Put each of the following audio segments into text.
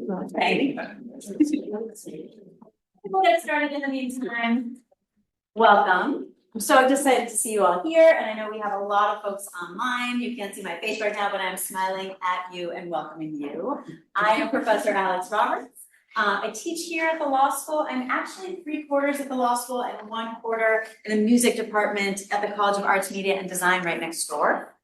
Okay. We'll get started in the meantime. Welcome. I'm so excited to see you all here, and I know we have a lot of folks online. You can't see my face right now, but I'm smiling at you and welcoming you. I am Professor Alex Roberts. I teach here at the law school. I'm actually 3/4 at the law school and 1/4 in the music department at the College of Arts, Media, and Design right next door.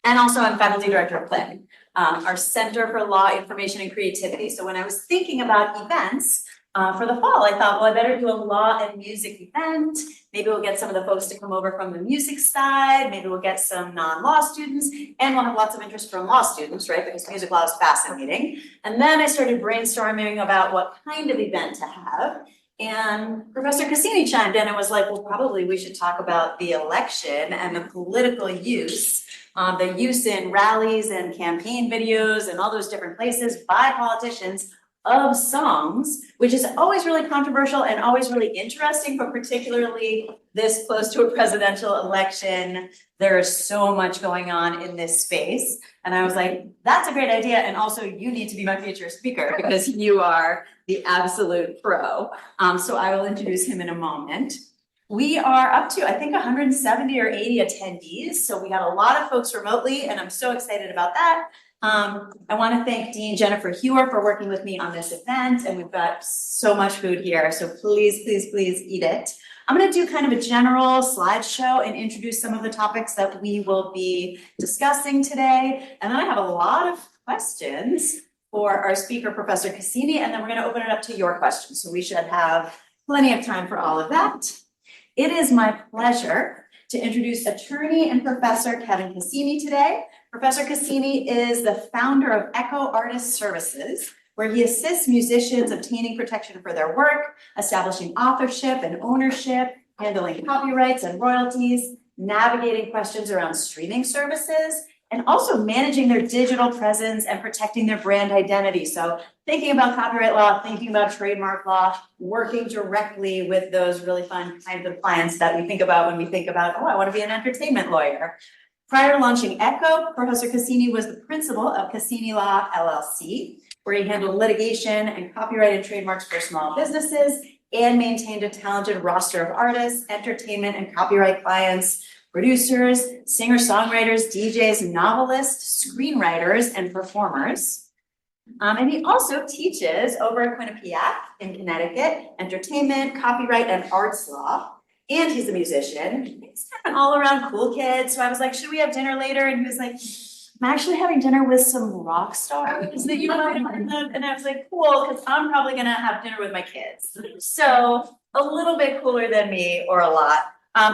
And also I'm faculty director of PLIN, our Center for Law, Information, and Creativity. So when I was thinking about events for the fall, I thought, well, I better do a law and music event. Maybe we'll get some of the folks to come over from the music side. Maybe we'll get some non-law students, and we'll have lots of interest from law students, right? Because music law is fascinating. And then I started brainstorming about what kind of event to have. And Professor Cassini chimed in and was like, well, probably we should talk about the election and the political use, the use in rallies and campaign videos and all those different places by politicians of songs, which is always really controversial and always really interesting, but particularly this close to a presidential election, there's so much going on in this space. And I was like, that's a great idea. And also you need to be my future speaker because you are the absolute pro. So I will introduce him in a moment. We are up to, I think, 170 or 80 attendees. So we got a lot of folks remotely, and I'm so excited about that. I want to thank Dean Jennifer Hewer for working with me on this event, and we've got so much food here, so please, please, please eat it. I'm going to do kind of a general slideshow and introduce some of the topics that we will be discussing today, and then I have a lot of questions for our speaker, Professor Cassini, and then we're going to open it up to your questions, so we should have plenty of time for all of that. It is my pleasure to introduce attorney and professor Kevin Cassini today. Professor Cassini is the founder of Echo Artist Services, where he assists musicians obtaining protection for their work, establishing authorship and ownership, handling copyrights and royalties, navigating questions around streaming services, and also managing their digital presence and protecting their brand identity. So thinking about copyright law, thinking about trademark law, working directly with those really fun kinds of clients that we think about when we think about, oh, I want to be an entertainment lawyer. Prior to launching Echo, Professor Cassini was the principal of Cassini Law LLC, where he handled litigation and copyright and trademarks for small businesses and maintained a talented roster of artists, entertainment and copyright clients, producers, singer-songwriters, DJs, novelists, screenwriters, and performers. And he also teaches over at Quinnipiac in Connecticut, entertainment, copyright, and arts law. And he's a musician. He's kind of an all-around cool kid. So I was like, should we have dinner later? And he was like, I'm actually having dinner with some rock stars that you might have heard of. And I was like, cool, because I'm probably gonna have dinner with my kids. So a little bit cooler than me, or a lot.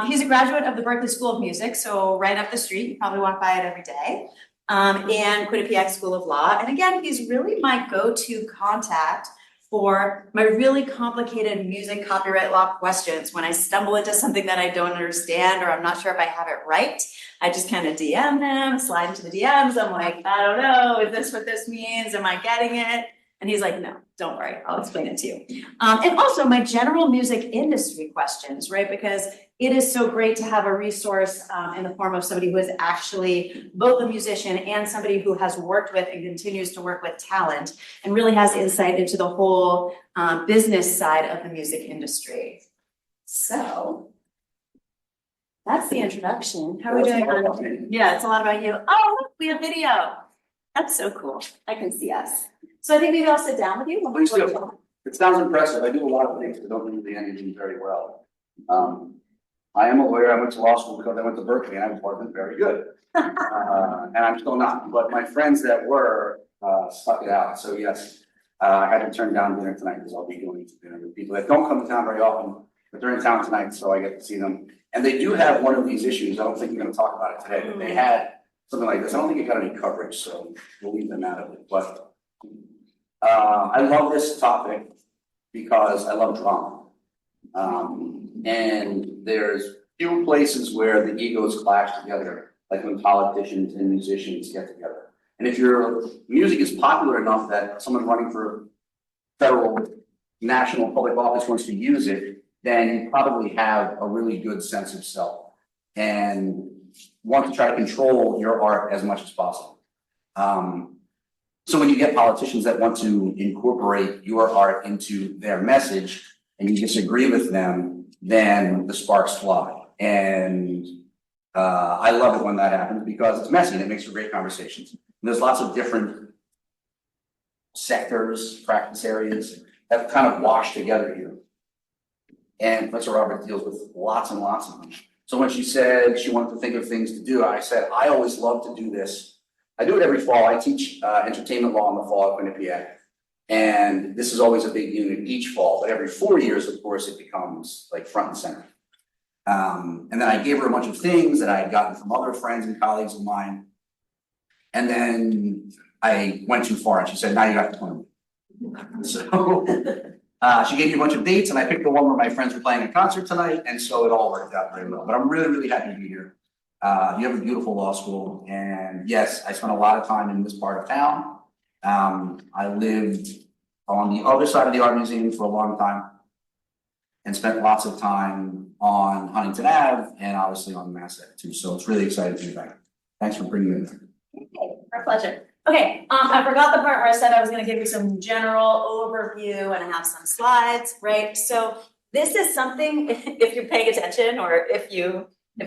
He's a graduate of the Berklee School of Music, so right up the street, you probably walk by it every day. And Quinnipiac School of Law. And again, he's really my go-to contact for my really complicated music copyright law questions. When I stumble into something that I don't understand, or I'm not sure if I have it right, I just kind of DM them, slide into the DMs. I'm like, I don't know, is this what this means? Am I getting it? And he's like, no, don't worry, I'll explain it to you. And also my general music industry questions, right? Because it is so great to have a resource in the form of somebody who is actually both a musician and somebody who has worked with and continues to work with talent and really has insight into the whole business side of the music industry. So that's the introduction. How are we doing? Yeah, it's a lot about you. Oh, look, we have video. That's so cool. I can see us. So I think maybe I'll sit down with you. Please do. It sounds impressive. I do a lot of things, but don't do the anything very well. I am a lawyer. I went to law school because I went to Berkeley and I wasn't very good. And I'm still not, but my friends that were stuck it out. So yes, I had to turn down dinner tonight because I'll be going to dinner with people that don't come to town very often, but they're in town tonight, so I get to see them. And they do have one of these issues. I don't think we're going to talk about it today, but they had something like this. I don't think it got any coverage, so we'll leave them out of it. But I love this topic because I love drama. And there's few places where the egos clash together, like when politicians and musicians get together. And if your music is popular enough that someone running for federal, national public office wants to use it, then you probably have a really good sense of self and want to try to control your art as much as possible. So when you get politicians that want to incorporate your art into their message and you disagree with them, then the sparks fly. And I love it when that happens because it's messy and it makes for great conversations. And there's lots of different sectors, practice areas that kind of wash together here. And Professor Robert deals with lots and lots of them. So when she said she wanted to think of things to do, I said, I always love to do this. I do it every fall. I teach entertainment law in the fall at Quinnipiac. And this is always a big unit each fall, but every 4 years, of course, it becomes like front and center. And then I gave her a bunch of things that I had gotten from other friends and colleagues of mine. And then I went too far and she said, now you have to plan. So she gave me a bunch of dates and I picked the one where my friends were playing a concert tonight. And so it all worked out very well. But I'm really, really happy to be here. You have a beautiful law school. And yes, I spent a lot of time in this part of town. I lived on the other side of the art museum for a long time and spent lots of time on Huntington Ave and obviously on Mass Ave too. So it's really exciting to be back. Thanks for bringing me in. Okay, our pleasure. Okay, I forgot the part where I said I was gonna give you some general overview and I have some slides, right? So this is something, if you're paying attention or if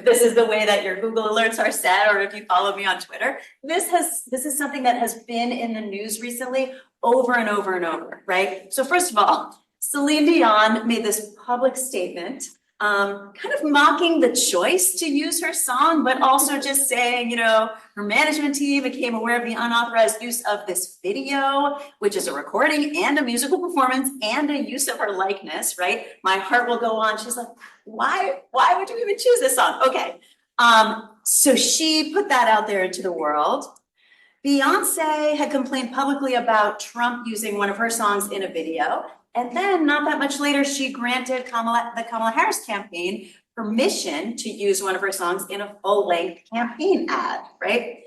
this is the way that your Google alerts are set, or if you follow me on Twitter, this is something that has been in the news recently over and over and over, right? So first of all, Celine Dion made this public statement, kind of mocking the choice to use her song, but also just saying, you know, her management team became aware of the unauthorized use of this video, which is a recording and a musical performance and a use of her likeness, right? My heart will go on. She's like, why would you even choose this song? Okay. So she put that out there into the world. Beyonce had complained publicly about Trump using one of her songs in a video. And then not that much later, she granted the Kamala Harris campaign permission to use one of her songs in a full-length campaign ad, right?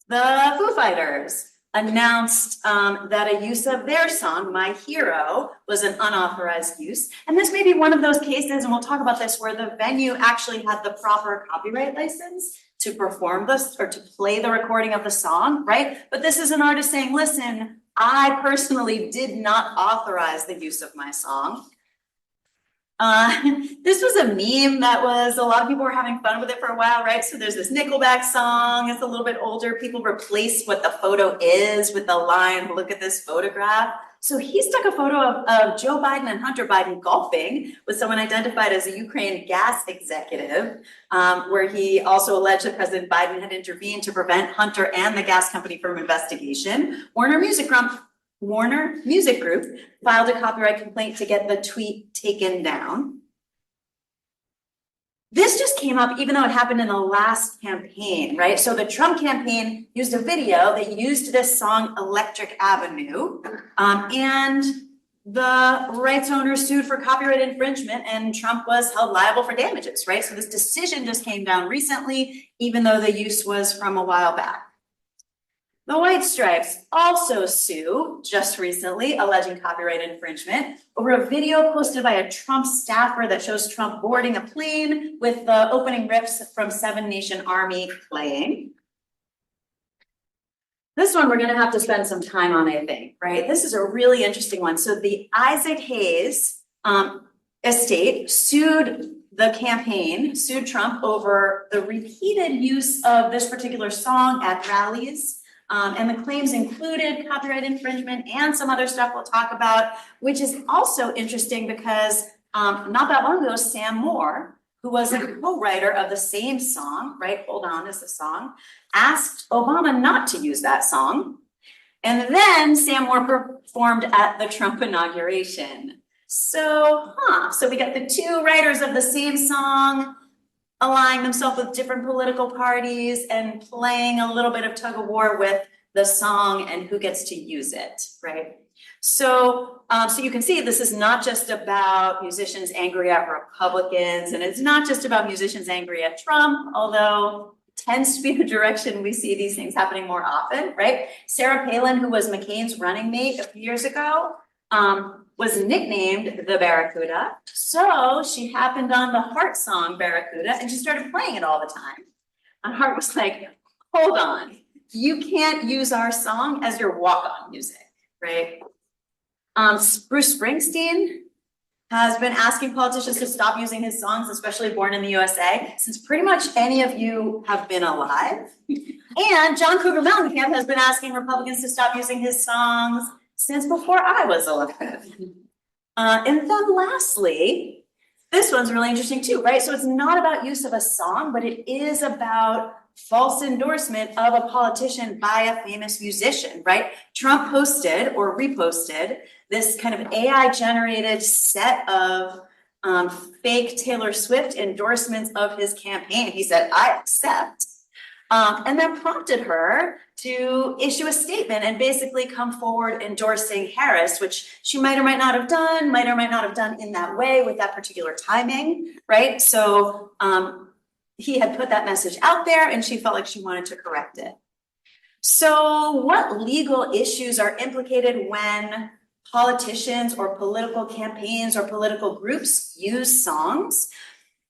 The Foo Fighters announced that a use of their song, My Hero, was an unauthorized use. And this may be one of those cases, and we'll talk about this, where the venue actually had the proper copyright license to perform this or to play the recording of the song, right? But this is an artist saying, listen, I personally did not authorize the use of my song. This was a meme that was, a lot of people were having fun with it for a while, right? So there's this Nickelback song, it's a little bit older. People replace what the photo is with the line, look at this photograph. So he stuck a photo of Joe Biden and Hunter Biden golfing with someone identified as a Ukraine gas executive, where he also alleged that President Biden had intervened to prevent Hunter and the gas company from investigation. Warner Music Group filed a copyright complaint to get the tweet taken down. This just came up even though it happened in the last campaign, right? So the Trump campaign used a video that used this song Electric Avenue, and the rights owner sued for copyright infringement and Trump was held liable for damages, right? So this decision just came down recently, even though the use was from a while back. The White Stripes also sue just recently, alleging copyright infringement over a video posted by a Trump staffer that shows Trump boarding a plane with the opening riffs from Seven Nation Army playing. This one we're gonna have to spend some time on, I think, right? This is a really interesting one. So the Isaac Hayes estate sued Trump over the repeated use of this particular song at rallies. And the claims included copyright infringement and some other stuff we'll talk about, which is also interesting because not that long ago, Sam Moore, who was a co-writer of the same song, right? Hold On is the song, asked Obama not to use that song. And then Sam Moore performed at the Trump inauguration. So we got the two writers of the same song aligning themselves with different political parties and playing a little bit of tug of war with the song and who gets to use it, right? So you can see this is not just about musicians angry at Republicans, and it's not just about musicians angry at Trump, although it tends to be the direction we see these things happening more often, right? Sarah Palin, who was McCain's running mate a few years ago, was nicknamed the Barracuda. So she happened on the Heart song Barracuda and she started playing it all the time. And Heart was like, hold on, you can't use our song as your walk-on music, right? Bruce Springsteen has been asking politicians to stop using his songs, especially Born in the USA, since pretty much any of you have been alive. And John Cougar Mellencamp has been asking Republicans to stop using his songs since before I was alive. And then lastly, this one's really interesting too, right? So it's not about use of a song, but it is about false endorsement of a politician by a famous musician, right? Trump posted or reposted this kind of AI generated set of fake Taylor Swift endorsements of his campaign. He said, I accept. And then prompted her to issue a statement and basically come forward endorsing Harris, which she might or might not have done in that way with that particular timing, right? So he had put that message out there and she felt like she wanted to correct it. So what legal issues are implicated when politicians or political campaigns or political groups use songs?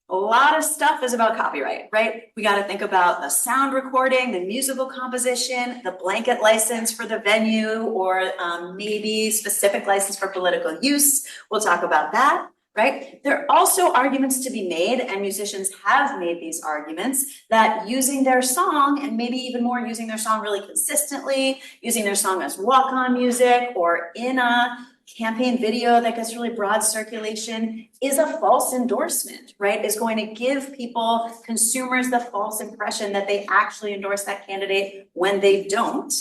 A lot of stuff is about copyright, right? We got to think about the sound recording, the musical composition, the blanket license for the venue, or maybe specific license for political use. We'll talk about that, right? There are also arguments to be made, and musicians have made these arguments, that using their song, and maybe even more using their song really consistently, using their song as walk-on music or in a campaign video that gets really broad circulation, is a false endorsement, right? Is going to give people, consumers, the false impression that they actually endorse that candidate when they don't.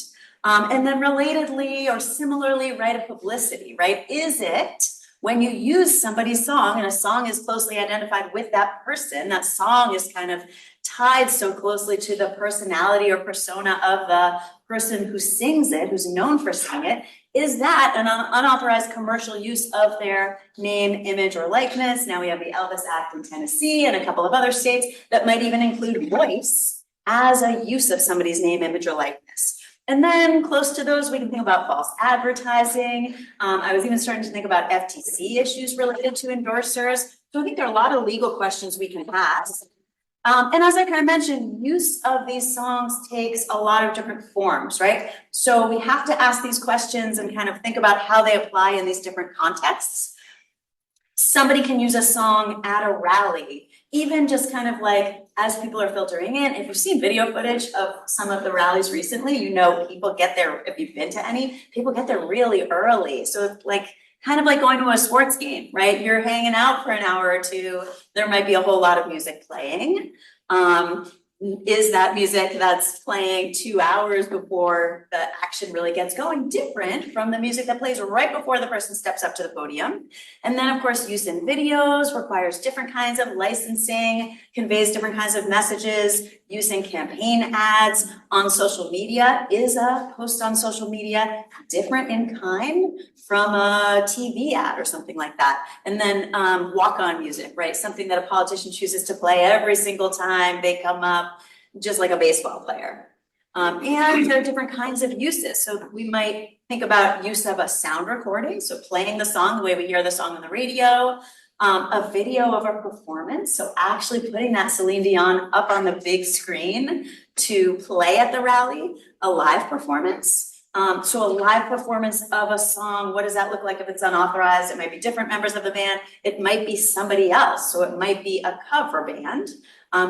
And then relatedly or similarly, right, of publicity, right? Is it when you use somebody's song and a song is closely identified with that person, that song is kind of tied so closely to the personality or persona of the person who sings it, who's known for singing it, is that an unauthorized commercial use of their name, image, or likeness? Now we have the Elvis Act in Tennessee and a couple of other states that might even include voice as a use of somebody's name, image, or likeness. And then close to those, we can think about false advertising. I was even starting to think about FTC issues related to endorsers. So I think there are a lot of legal questions we can ask. And as I kind of mentioned, use of these songs takes a lot of different forms, right? So we have to ask these questions and kind of think about how they apply in these different contexts. Somebody can use a song at a rally, even just kind of like as people are filtering in. If you've seen video footage of some of the rallies recently, you know people get there, if you've been to any, people get there really early. So it's like kind of like going to a sports game, right? You're hanging out for an hour or two. There might be a whole lot of music playing. Is that music that's playing 2 hours before the action really gets going different from the music that plays right before the person steps up to the podium? And then, of course, use in videos requires different kinds of licensing, conveys different kinds of messages. Use in campaign ads on social media. Is a post on social media different in kind from a TV ad or something like that? And then walk-on music, right? Something that a politician chooses to play every single time they come up, just like a baseball player. And there are different kinds of uses. So we might think about use of a sound recording, so playing the song the way we hear the song on the radio, a video of a performance, so actually putting that Celine Dion up on the big screen to play at the rally, a live performance. So a live performance of a song, what does that look like if it's unauthorized? It might be different members of the band. It might be somebody else. So it might be a cover band,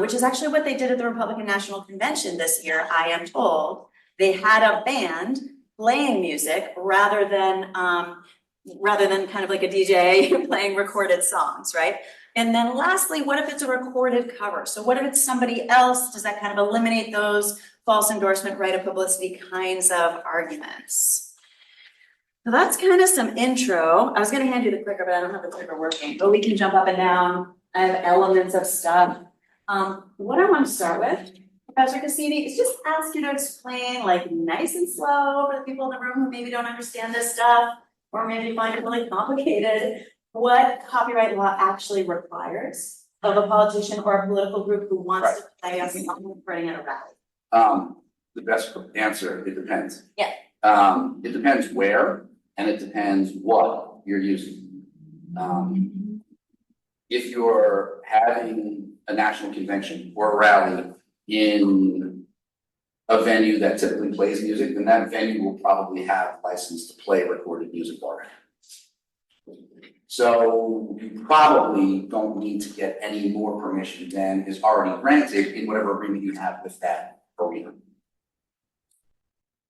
which is actually what they did at the Republican National Convention this year, I am told. They had a band playing music rather than kind of like a DJ playing recorded songs, right? And then lastly, what if it's a recorded cover? So what if it's somebody else? Does that kind of eliminate those false endorsement, right of publicity kinds of arguments? So that's kind of some intro. I was going to hand you the clicker, but I don't have the clicker working, but we can jump up and down. I have elements of stuff. What I want to start with, Professor Cassini, is just ask you to explain, like, nice and slow for the people in the room who maybe don't understand this stuff, or maybe find it really complicated, what copyright law actually requires of a politician or a political group who wants to play a song recording at a rally. The best answer, it depends. Yeah. It depends where, and it depends what you're using. If you're having a national convention or a rally in a venue that typically plays music, then that venue will probably have license to play recorded music already. So you probably don't need to get any more permission than is already granted in whatever agreement you have with that arena.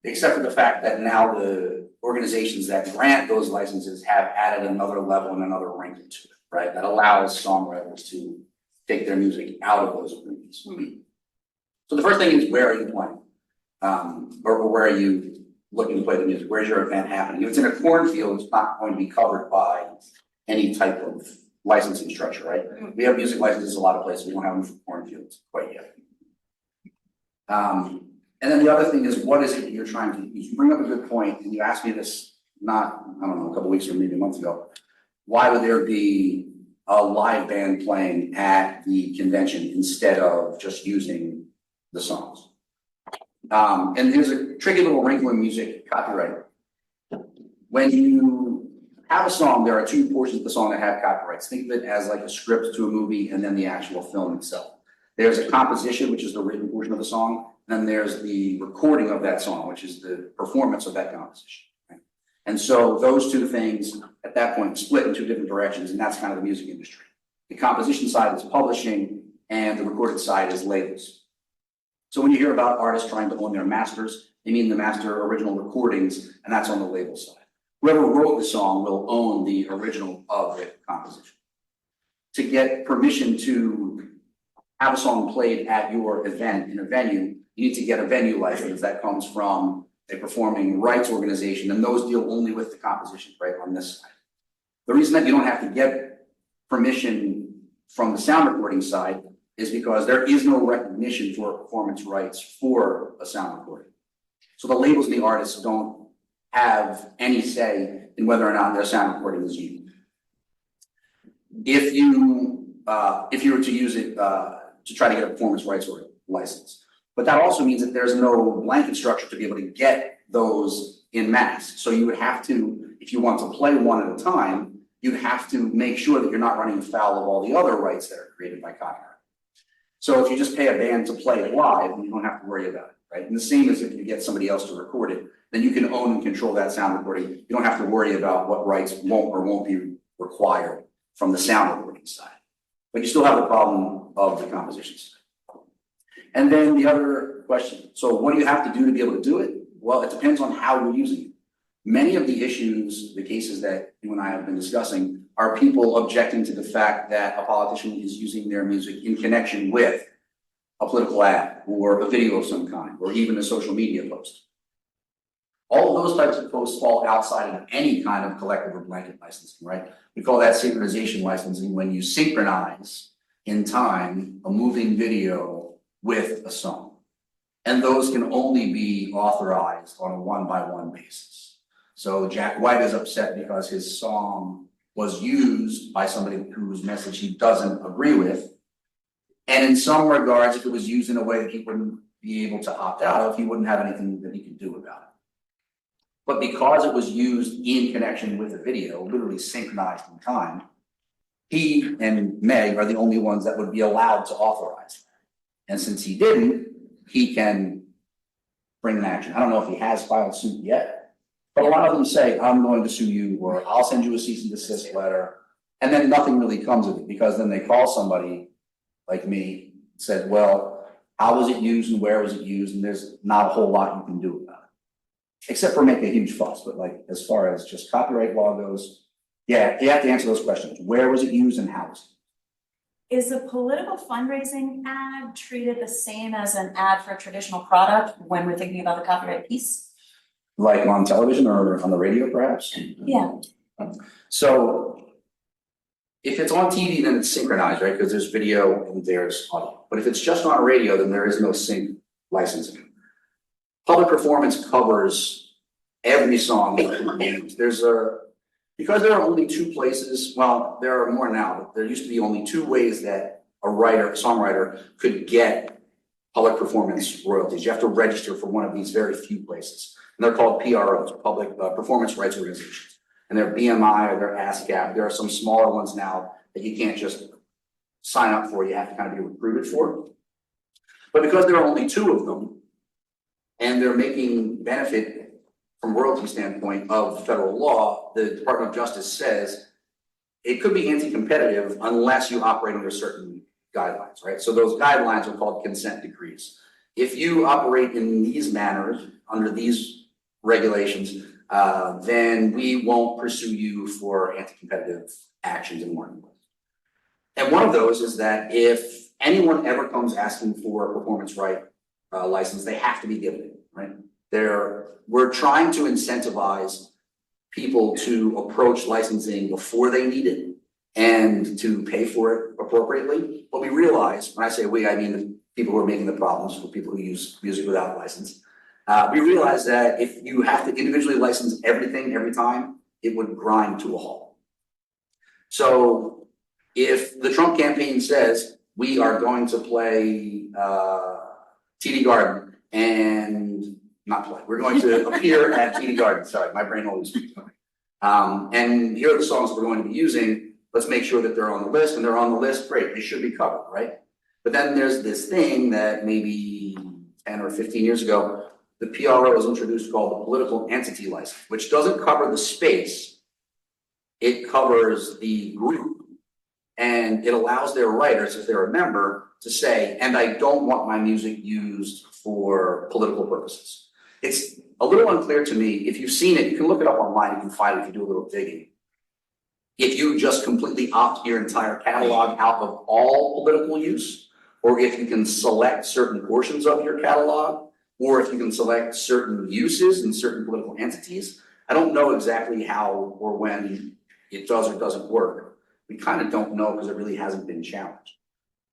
Except for the fact that now the organizations that grant those licenses have added another level and another ranking to it, right? That allows songwriters to take their music out of those agreements. So the first thing is, where are you playing? Or where are you looking to play the music? Where's your event happening? If it's in a cornfield, it's not going to be covered by any type of licensing structure, right? We have music licenses a lot of places. We don't have them for cornfields quite yet. And then the other thing is, what is it that you're trying to use? You bring up a good point, and you asked me this not, I don't know, a couple weeks or maybe a month ago. Why would there be a live band playing at the convention instead of just using the songs? And there's a tricky little wrinkle in music copyright. When you have a song, there are two portions of the song that have copyrights. Think of it as like a script to a movie and then the actual film itself. There's a composition, which is the written portion of the song. Then there's the recording of that song, which is the performance of that composition. Right? And so those two things at that point split in two different directions, and that's kind of the music industry. The composition side is publishing, and the recorded side is labels. So when you hear about artists trying to own their masters, they mean the master original recordings, and that's on the label side. Whoever wrote the song will own the original of the composition. To get permission to have a song played at your event in a venue, you need to get a venue license that comes from a performing rights organization, and those deal only with the composition, right, on this side. The reason that you don't have to get permission from the sound recording side is because there is no recognition for performance rights for a sound recording. So the labels and the artists don't have any say in whether or not their sound recording is used. If you were to use it to try to get a performance rights or license. But that also means that there's no blanket structure to be able to get those in mass. So you would have to, if you want to play one at a time, you have to make sure that you're not running afoul of all the other rights that are created by copyright. So if you just pay a band to play it live, you don't have to worry about it, right? And the same as if you get somebody else to record it, then you can own and control that sound recording. You don't have to worry about what rights won't or won't be required from the sound recording side. But you still have the problem of the composition side. And then the other question, so what do you have to do to be able to do it? Well, it depends on how you're using it. Many of the issues, the cases that you and I have been discussing, are people objecting to the fact that a politician is using their music in connection with a political ad or a video of some kind, or even a social media post. All of those types of posts fall outside of any kind of collective or blanket licensing, right? We call that synchronization licensing, when you synchronize in time a moving video with a song. And those can only be authorized on a one-by-one basis. So Jack White is upset because his song was used by somebody whose message he doesn't agree with. And in some regards, if it was used in a way that he wouldn't be able to opt out of, he wouldn't have anything that he could do about it. But because it was used in connection with a video, literally synchronized in time, he and Meg are the only ones that would be allowed to authorize that. And since he didn't, he can bring an action. I don't know if he has filed suit yet, but a lot of them say, I'm going to sue you, or I'll send you a cease and desist letter. And then nothing really comes of it, because then they call somebody like me, said, well, how was it used and where was it used? And there's not a whole lot you can do about it, except for make a huge fuss. But like, as far as just copyright law goes, yeah, you have to answer those questions. Where was it used and how was it? Is a political fundraising ad treated the same as an ad for a traditional product when we're thinking about the copyright piece? Like on television or on the radio, perhaps? Yeah. So if it's on TV, then it's synchronized, right? Because there's video and there's audio. But if it's just on radio, then there is no sync licensing. Public performance covers every song that we use. Because there are only two places, well, there are more now, but there used to be only two ways that a songwriter could get public performance royalties. You have to register for one of these very few places. And they're called PROs, public performance rights organizations. And they're BMI or they're ASCAP. There are some smaller ones now that you can't just sign up for, you have to kind of be recruited for. But because there are only two of them, and they're making benefit from royalty standpoint of federal law, the Department of Justice says it could be anti-competitive unless you operate under certain guidelines, right? So those guidelines are called consent decrees. If you operate in these manners, under these regulations, then we won't pursue you for anti-competitive actions in the marketplace. And one of those is that if anyone ever comes asking for a performance right license, they have to be given it, right? We're trying to incentivize people to approach licensing before they need it and to pay for it appropriately. But we realize, when I say we, I mean the people who are making the problems, for people who use music without a license. We realize that if you have to individually license everything every time, it would grind to a halt. So if the Trump campaign says we are going to play TD Garden and not play, we're going to appear at TD Garden. Sorry, my brain always speaks. And here are the songs we're going to be using. Let's make sure that they're on the list, and they're on the list. Great, they should be covered, right? But then there's this thing that maybe 10 or 15 years ago, the PRO was introduced called the political entity license, which doesn't cover the space. It covers the group, and it allows their writers, if they're a member, to say, and I don't want my music used for political purposes. It's a little unclear to me. If you've seen it, you can look it up online, you can find it if you do a little digging. If you just completely opt your entire catalog out of all political use, or if you can select certain portions of your catalog, or if you can select certain uses in certain political entities. I don't know exactly how or when it does or doesn't work. We kind of don't know because it really hasn't been challenged.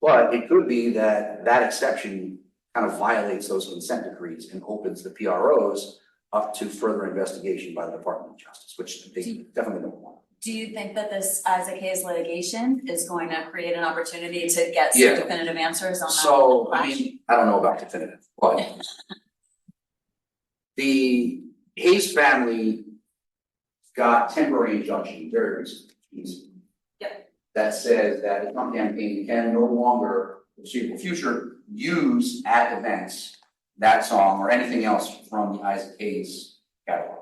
But it could be that that exception kind of violates those consent decrees and opens the PROs up to further investigation by the Department of Justice, which they definitely don't want. Do you think that this Isaac Hayes litigation is going to create an opportunity to get some Yeah. definitive answers on that? So, I mean, I don't know about definitive, but the Hayes family got temporary injunction very recently. Yep. That says that the Trump campaign can no longer, in the foreseeable future, use at events that song or anything else from the Isaac Hayes catalog.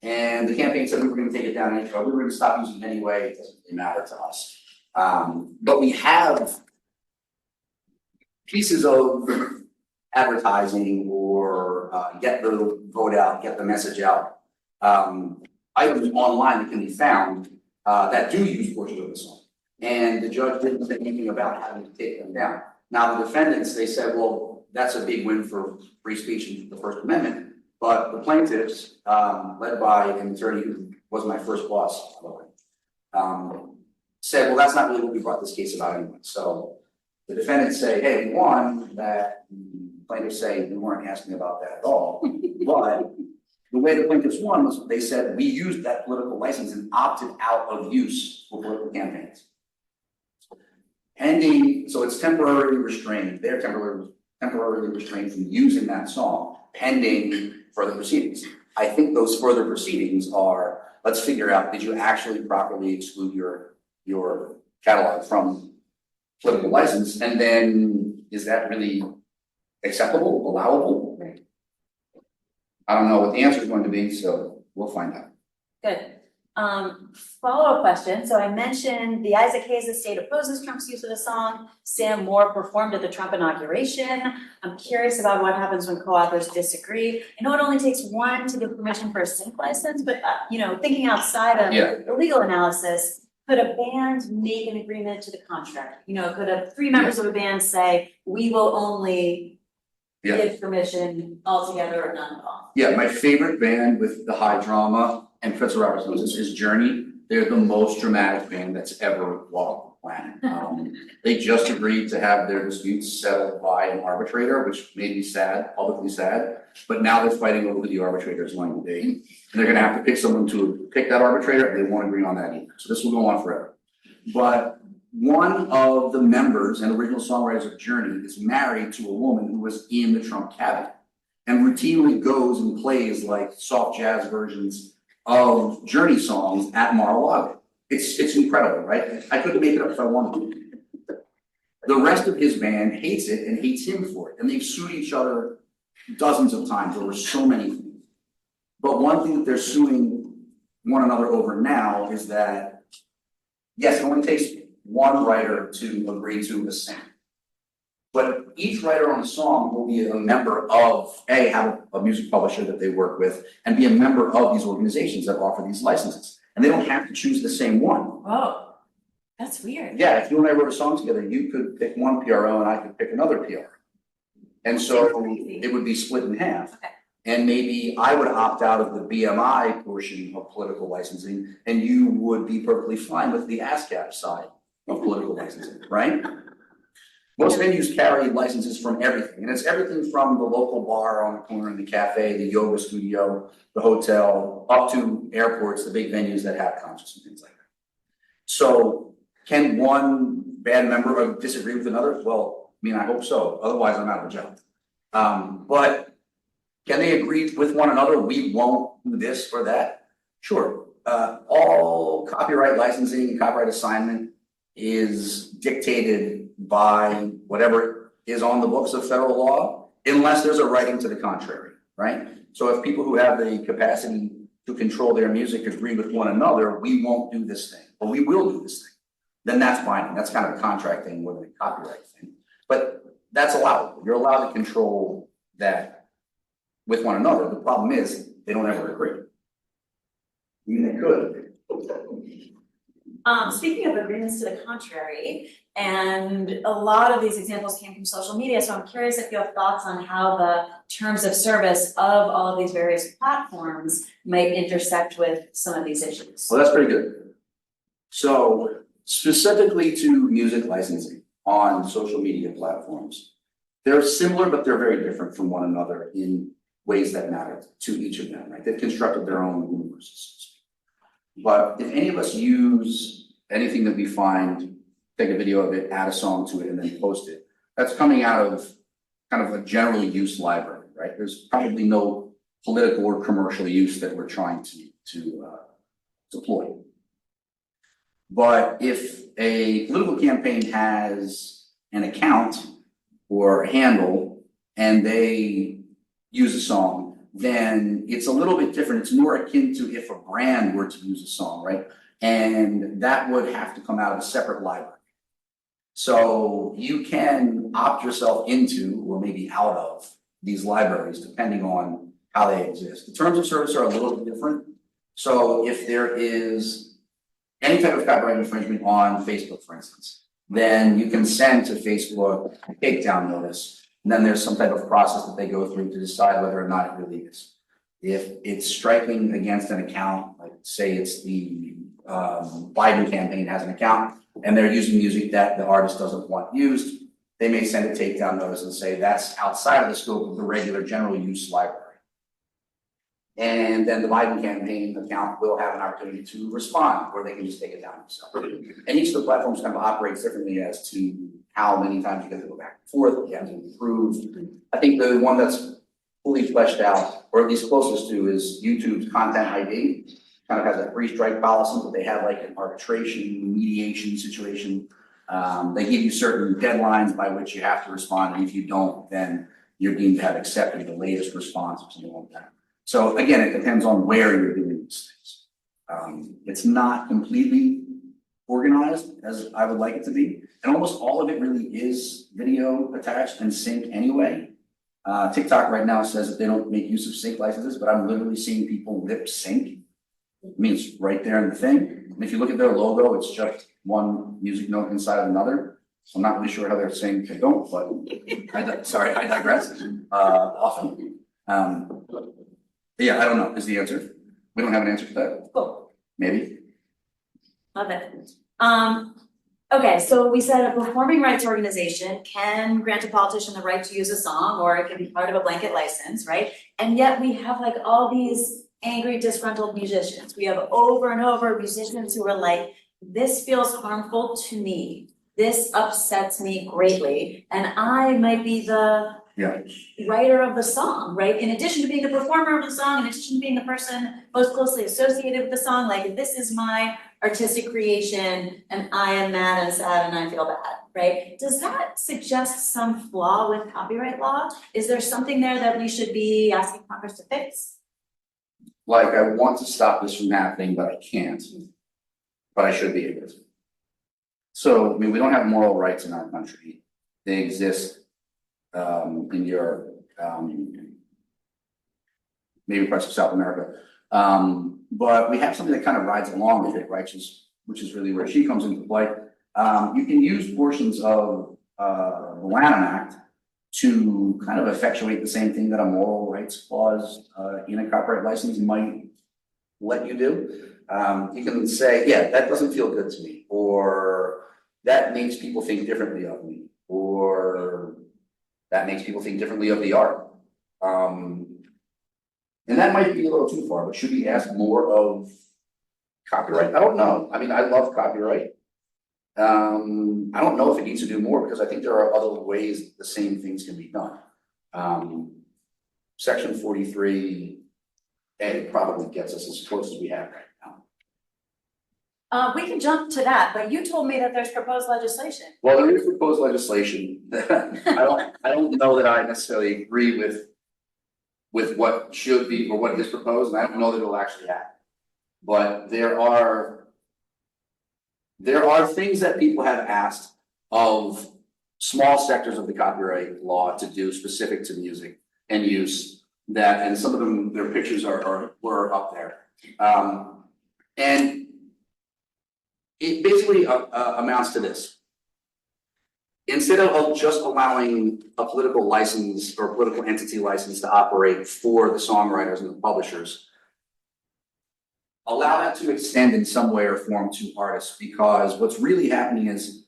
And the campaign said we were going to take it down anyway. We were going to stop using it anyway. It doesn't really matter to us. But we have pieces of advertising or get the vote out, get the message out, items online that can be found that do use portions of the song. And the judge didn't say anything about having to take them down. Now, the defendants, they said, well, that's a big win for free speech and the First Amendment. But the plaintiffs, led by an attorney who was my first boss, said, well, that's not really what we brought this case about anyway. So the defendants say, hey, we won that. Plaintiffs say we weren't asking about that at all. But the way the plaintiffs won was they said we used that political license and opted out of use for political campaigns. Pending, so it's temporarily restrained. They're temporarily restrained from using that song pending further proceedings. I think those further proceedings are, let's figure out, did you actually properly exclude your catalog from political license? And then is that really acceptable, allowable? Right. I don't know what the answer is going to be, so we'll find out. Good. Follow-up question. So I mentioned the Isaac Hayes estate opposes Trump's use of the song. Sam Moore performed at the Trump inauguration. I'm curious about what happens when co-authors disagree. I know it only takes one to give permission for a sync license, but thinking outside of the legal analysis, could a band make an agreement to the contract? Could three members of a band say, we will only give permission altogether or none at all? Yeah, my favorite band with the high drama, and Professor Roberts knows this, is Journey. They're the most dramatic band that's ever walked the planet. They just agreed to have their disputes settled by an arbitrator, which made me sad, publicly sad. But now they're fighting over who the arbitrator is going to be. And they're going to have to pick someone to pick that arbitrator, and they won't agree on that either. So this will go on forever. But one of the members and original songwriters of Journey is married to a woman who was in the Trump cabinet and routinely goes and plays like soft jazz versions of Journey songs at Mar-a-Lago. It's incredible, right? I couldn't make it up if I wanted to. The rest of his band hates it and hates him for it. And they've sued each other dozens of times over so many things. But one thing that they're suing one another over now is that, yes, it only takes one writer to agree to a sing. But each writer on the song will be a member of, have a music publisher that they work with, and be a member of these organizations that offer these licenses. And they don't have to choose the same one. Oh, that's weird. Yeah, if you and I wrote a song together, you could pick one PRO and I could pick another PRO. And so it would be split in half. Okay. And maybe I would opt out of the BMI portion of political licensing, and you would be perfectly fine with the ASCAP side of political licensing, right? Most venues carry licenses from everything, and it's everything from the local bar on the corner in the cafe, the yoga studio, the hotel, up to airports, the big venues that have concerts and things like that. So can one band member disagree with another? Well, I mean, I hope so, otherwise I'm out of a job. But can they agree with one another, we won't do this or that? Sure. All copyright licensing, copyright assignment is dictated by whatever is on the books of federal law, unless there's a writing to the contrary, right? So if people who have the capacity to control their music agree with one another, we won't do this thing, or we will do this thing, then that's binding. That's kind of a contract thing more than a copyright thing. But that's allowable. You're allowed to control that with one another. The problem is they don't ever agree. I mean, they could. Speaking of agreements to the contrary, and a lot of these examples came from social media, so I'm curious if you have thoughts on how the terms of service of all of these various platforms might intersect with some of these issues. Well, that's pretty good. So specifically to music licensing on social media platforms, they're similar, but they're very different from one another in ways that matter to each of them, right? They've constructed their own universes. But if any of us use anything that we find, take a video of it, add a song to it, and then post it, that's coming out of kind of a general use library, right? There's probably no political or commercial use that we're trying to deploy. But if a political campaign has an account or a handle and they use a song, then it's a little bit different. It's more akin to if a brand were to use a song, right? And that would have to come out of a separate library. So you can opt yourself into, or maybe out of, these libraries depending on how they exist. The terms of service are a little bit different. So if there is any type of copyright infringement on Facebook, for instance, then you can send to Facebook a takedown notice. And then there's some type of process that they go through to decide whether or not it really is. If it's striking against an account, like say it's the Biden campaign has an account and they're using music that the artist doesn't want used, they may send a takedown notice and say that's outside of the scope of the regular general use library. And then the Biden campaign account will have an opportunity to respond, or they can just take it down themselves. And each of the platforms kind of operates differently as to how many times you get to go back and forth, you have to improve. I think the one that's fully fleshed out, or at least closest to, is YouTube's Content ID. Kind of has a three-strike policy, but they have like an arbitration, mediation situation. They give you certain deadlines by which you have to respond, and if you don't, then you're deemed to have accepted the latest response or something like that. So again, it depends on where you're doing these things. It's not completely organized as I would like it to be. And almost all of it really is video attached and sync anyway. TikTok right now says that they don't make use of sync licenses, but I'm literally seeing people lip sync. I mean, it's right there in the thing. And if you look at their logo, it's just one music note inside of another. So I'm not really sure how they're saying they don't, but I digress often. Yeah, I don't know is the answer. We don't have an answer for that. Cool. Maybe. Love it. Okay, so we said a performing rights organization can grant a politician the right to use a song, or it can be part of a blanket license, right? And yet we have like all these angry, disgruntled musicians. We have over and over musicians who are like, this feels harmful to me. This upsets me greatly. And I might be the writer of the song, right? In addition to being the performer of the song, in addition to being the person most closely associated with the song, like this is my artistic creation and I am mad and sad and I feel bad. right? Does that suggest some flaw with copyright law? Is there something there that we should be asking Congress to fix? Like, I want to stop this from happening, but I can't. But I should be able to. So, I mean, we don't have moral rights in our country. They exist in Europe, maybe parts of South America. But we have something that kind of rides along with it, right? Which is really where she comes into play. You can use portions of the Lanham Act to kind of effectuate the same thing that a moral rights clause in a copyright license might let you do. You can say, yeah, that doesn't feel good to me, or that makes people think differently of me, or that makes people think differently of the art. And that might be a little too far, but should we ask more of copyright? I don't know. I mean, I love copyright. I don't know if it needs to do more because I think there are other ways the same things can be done. Section 43A probably gets us as close as we have right now. We can jump to that, but you told me that there's proposed legislation. Well, there is proposed legislation. I don't know that I necessarily agree with what should be or what is proposed, and I don't know that it'll actually happen. But there are things that people have asked of small sectors of the copyright law to do specific to music and use that, and some of them, their pictures were up there. And it basically amounts to this. Instead of just allowing a political license or political entity license to operate for the songwriters and the publishers, allow that to extend in some way or form to artists, because what's really happening is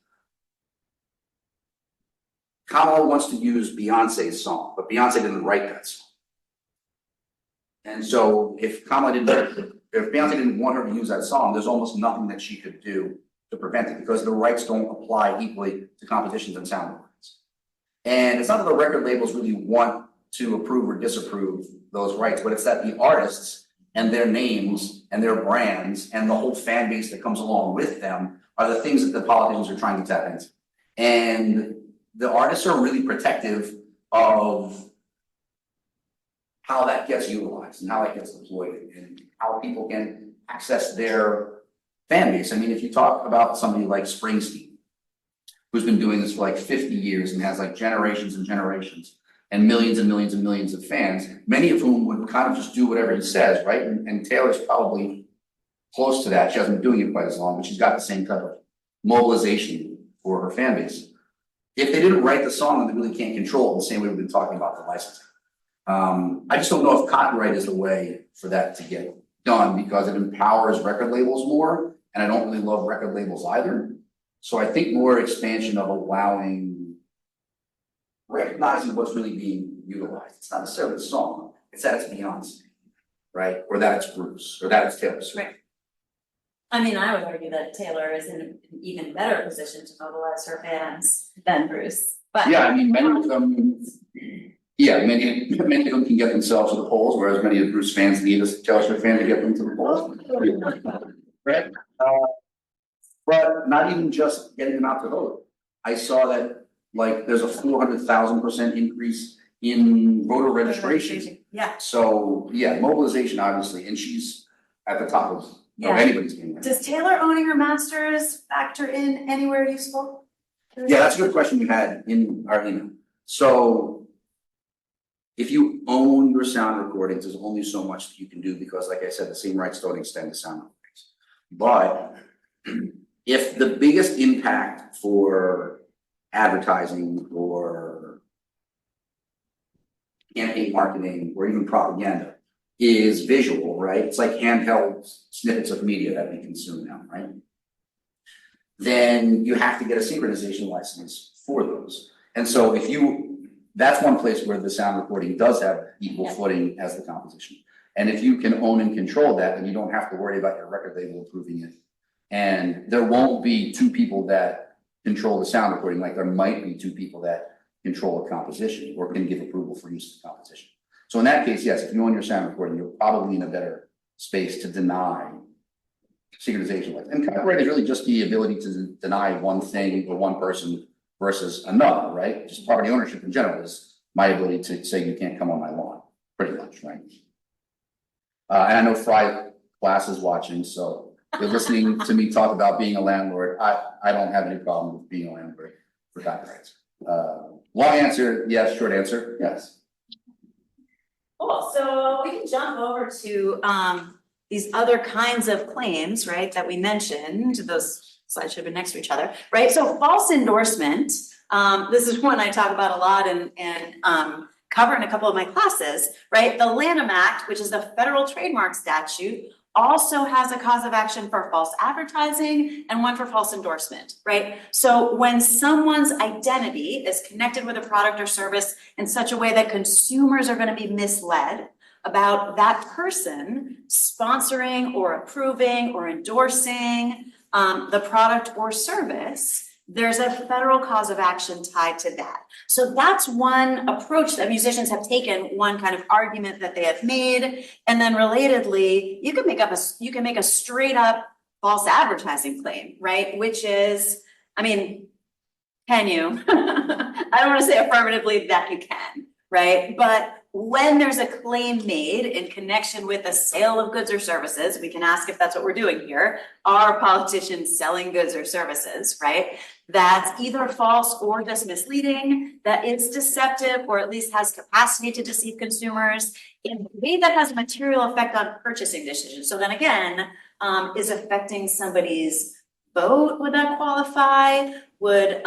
Kamala wants to use Beyonce's song, but Beyonce didn't write that song. And so if Beyonce didn't want her to use that song, there's almost nothing that she could do to prevent it, because the rights don't apply equally to compositions and sound recordings. And it's not that the record labels really want to approve or disapprove those rights, but it's that the artists and their names and their brands and the whole fan base that comes along with them are the things that the politicians are trying to tap into. And the artists are really protective of how that gets utilized and how that gets deployed and how people can access their fan base. I mean, if you talk about somebody like Springsteen, who's been doing this for like 50 years and has like generations and generations and millions and millions and millions of fans, many of whom would kind of just do whatever he says, right? And Taylor's probably close to that. She hasn't been doing it quite as long, but she's got the same type of mobilization for her fan base. If they didn't write the song, then they really can't control it the same way we've been talking about the licensing. I just don't know if copyright is the way for that to get done, because it empowers record labels more, and I don't really love record labels either. So I think more expansion of recognizing what's really being utilized. It's not necessarily the song, it's that it's Beyonce, right? Or that it's Bruce, or that it's Taylor Swift. Right. I mean, I would argue that Taylor is in an even better position to mobilize her fans than Bruce. But yeah, I mean, many of them can get themselves to the polls, whereas many of Bruce fans need a Taylor Swift fan to get them to the polls. Right? But not even just getting them out to vote. I saw that like there's a 400,000% increase in voter registration. Yeah. So yeah, mobilization obviously, and she's at the top of anybody's game. Does Taylor owning her masters factor in anywhere useful? Yeah, that's a good question you had in our email. So if you own your sound recordings, there's only so much that you can do, because like I said, the same rights don't extend to sound recordings. But if the biggest impact for advertising or campaign marketing or even propaganda is visual, right? It's like handheld snippets of media that we consume now, right? Then you have to get a synchronization license for those. And so that's one place where the sound recording does have equal footing as the composition. And if you can own and control that, then you don't have to worry about your record label approving it. And there won't be two people that control the sound recording, like there might be two people that control a composition or can give approval for use of the composition. So in that case, yes, if you own your sound recording, you're probably in a better space to deny synchronization. And copyright is really just the ability to deny one thing or one person versus another, right? Just property ownership in general is my ability to say you can't come on my lawn, pretty much, right? And I know Fry class is watching, so they're listening to me talk about being a landlord. I don't have any problem with being a landlord for copyrights. Long answer, yes. Short answer, yes. Cool, so we can jump over to these other kinds of claims, right, that we mentioned. Those slides should have been next to each other, right? So false endorsement, this is one I talk about a lot and cover in a couple of my classes, right? The Lanham Act, which is the federal trademark statute, also has a cause of action for false advertising and one for false endorsement, right? So when someone's identity is connected with a product or service in such a way that consumers are going to be misled about that person sponsoring or approving or endorsing the product or service, there's a federal cause of action tied to that. So that's one approach that musicians have taken, one kind of argument that they have made. And then relatedly, you can make a straight up false advertising claim, right? Which is, I mean, can you? I don't want to say affirmatively that you can, right? But when there's a claim made in connection with a sale of goods or services, we can ask if that's what we're doing here. Are politicians selling goods or services, right? That's either false or just misleading, that is deceptive or at least has capacity to deceive consumers in a way that has a material effect on purchasing decisions. So then again, is affecting somebody's vote, would that qualify? Would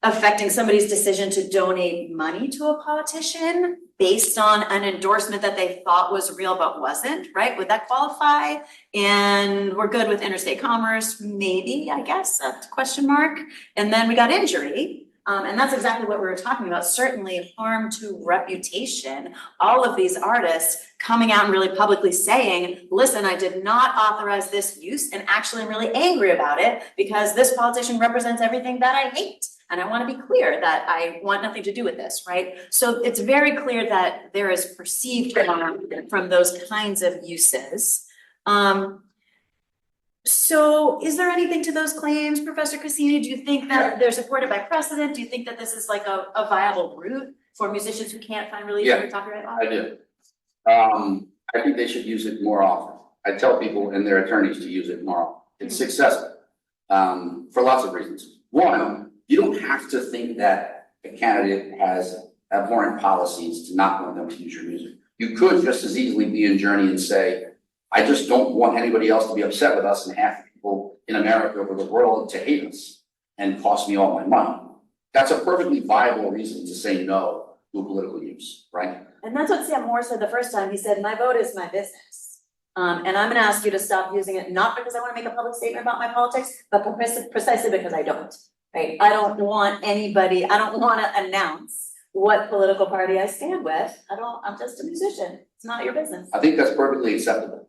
affecting somebody's decision to donate money to a politician based on an endorsement that they thought was real but wasn't, right? Would that qualify? And we're good with interstate commerce, maybe, I guess, a question mark. And then we got injury. And that's exactly what we were talking about. Certainly harm to reputation. All of these artists coming out and really publicly saying, listen, I did not authorize this use and actually I'm really angry about it because this politician represents everything that I hate. And I want to be clear that I want nothing to do with this, right? So it's very clear that there is perceived harm from those kinds of uses. So is there anything to those claims, Professor Cassini? Do you think that they're supported by precedent? Do you think that this is like a viable route for musicians who can't find relief from copyright law? I do. I think they should use it more often. I tell people and their attorneys to use it more often. It's successful for lots of reasons. One, you don't have to think that a candidate has abhorrent policies to not want them to use your music. You could just as easily be in Journey and say, I just don't want anybody else to be upset with us and half the people in America or the world to hate us and cost me all my money. That's a perfectly viable reason to say no to a political use, right? And that's what Sam Moore said the first time. He said, my vote is my business. And I'm gonna ask you to stop using it, not because I wanna make a public statement about my politics, but precisely because I don't. Right, I don't want anybody, I don't wanna announce what political party I stand with. I'm just a musician, it's not your business. I think that's perfectly acceptable.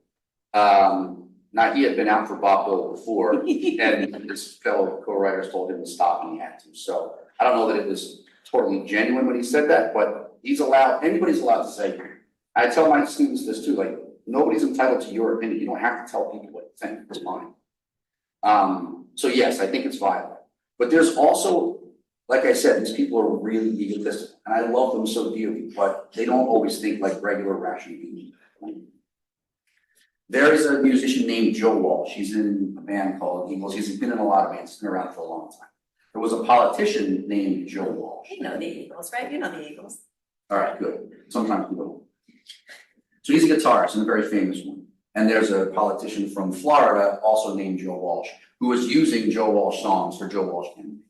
Now he had been out for Bob Dole before and his fellow co-writers told him to stop and he had to. So I don't know that it was totally genuine when he said that, but anybody's allowed to say, I tell my students this too, like nobody's entitled to your opinion. You don't have to tell people what you think, it's fine. So yes, I think it's viable. But there's also, like I said, these people are really egotistical, and I love them so dearly, but they don't always think like regular rational people. There is a musician named Joe Walsh. He's in a band called Eagles. He's been in a lot of bands. He's been around for a long time. There was a politician named Joe Walsh. You know the Eagles, right? You know the Eagles. All right, good. Sometimes we don't. So he's a guitarist and a very famous one. And there's a politician from Florida also named Joe Walsh, who was using Joe Walsh songs for Joe Walsh campaign,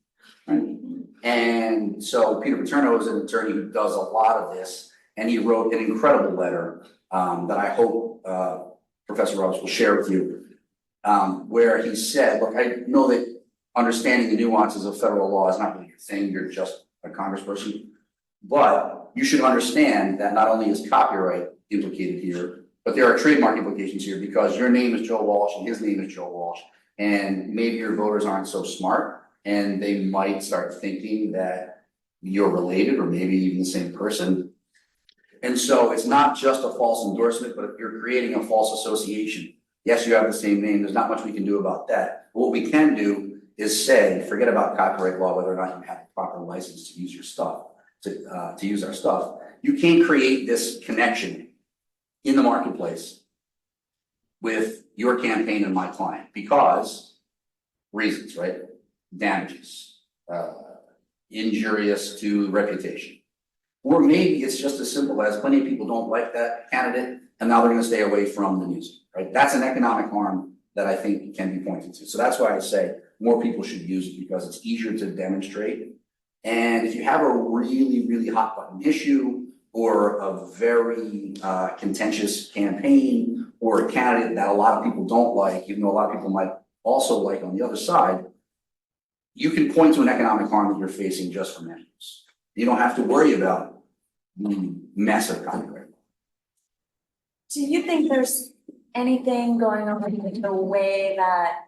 right? And so Peter Paterno is an attorney who does a lot of this, and he wrote an incredible letter that I hope Professor Roberts will share with you, where he said, look, I know that understanding the nuances of federal law is not really your thing, you're just a congressperson, but you should understand that not only is copyright implicated here, but there are trademark implications here because your name is Joe Walsh and his name is Joe Walsh. And maybe your voters aren't so smart and they might start thinking that you're related or maybe even the same person. And so it's not just a false endorsement, but if you're creating a false association, yes, you have the same name. There's not much we can do about that. But what we can do is say, forget about copyright law, whether or not you have a proper license to use your stuff, to use our stuff. You can't create this connection in the marketplace with your campaign and my client because reasons, right? Damages, injurious to reputation. Or maybe it's just as simple as plenty of people don't like that candidate and now they're gonna stay away from the music, right? That's an economic harm that I think can be pointed to. So that's why I say more people should use it because it's easier to demonstrate. And if you have a really, really hot button issue or a very contentious campaign or a candidate that a lot of people don't like, even though a lot of people might also like on the other side, you can point to an economic harm that you're facing just from that use. You don't have to worry about the massive copyright. Do you think there's anything going on with the way that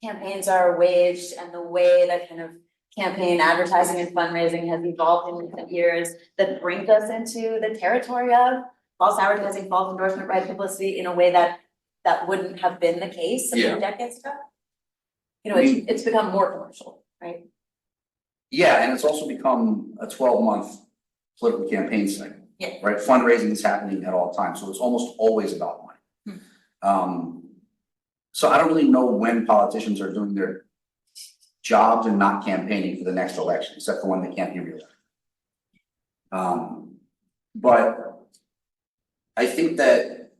campaigns are waged and the way that kind of campaign advertising and fundraising has evolved in recent years that brings us into the territory of false advertising, false endorsement, right publicity in a way that wouldn't have been the case a few decades ago? You know, it's become more commercial, right? Yeah, and it's also become a 12-month political campaign cycle. Yeah. Right, fundraising is happening at all times, so it's almost always about money. So I don't really know when politicians are doing their jobs and not campaigning for the next election, except for when they can't be reelected. But I think that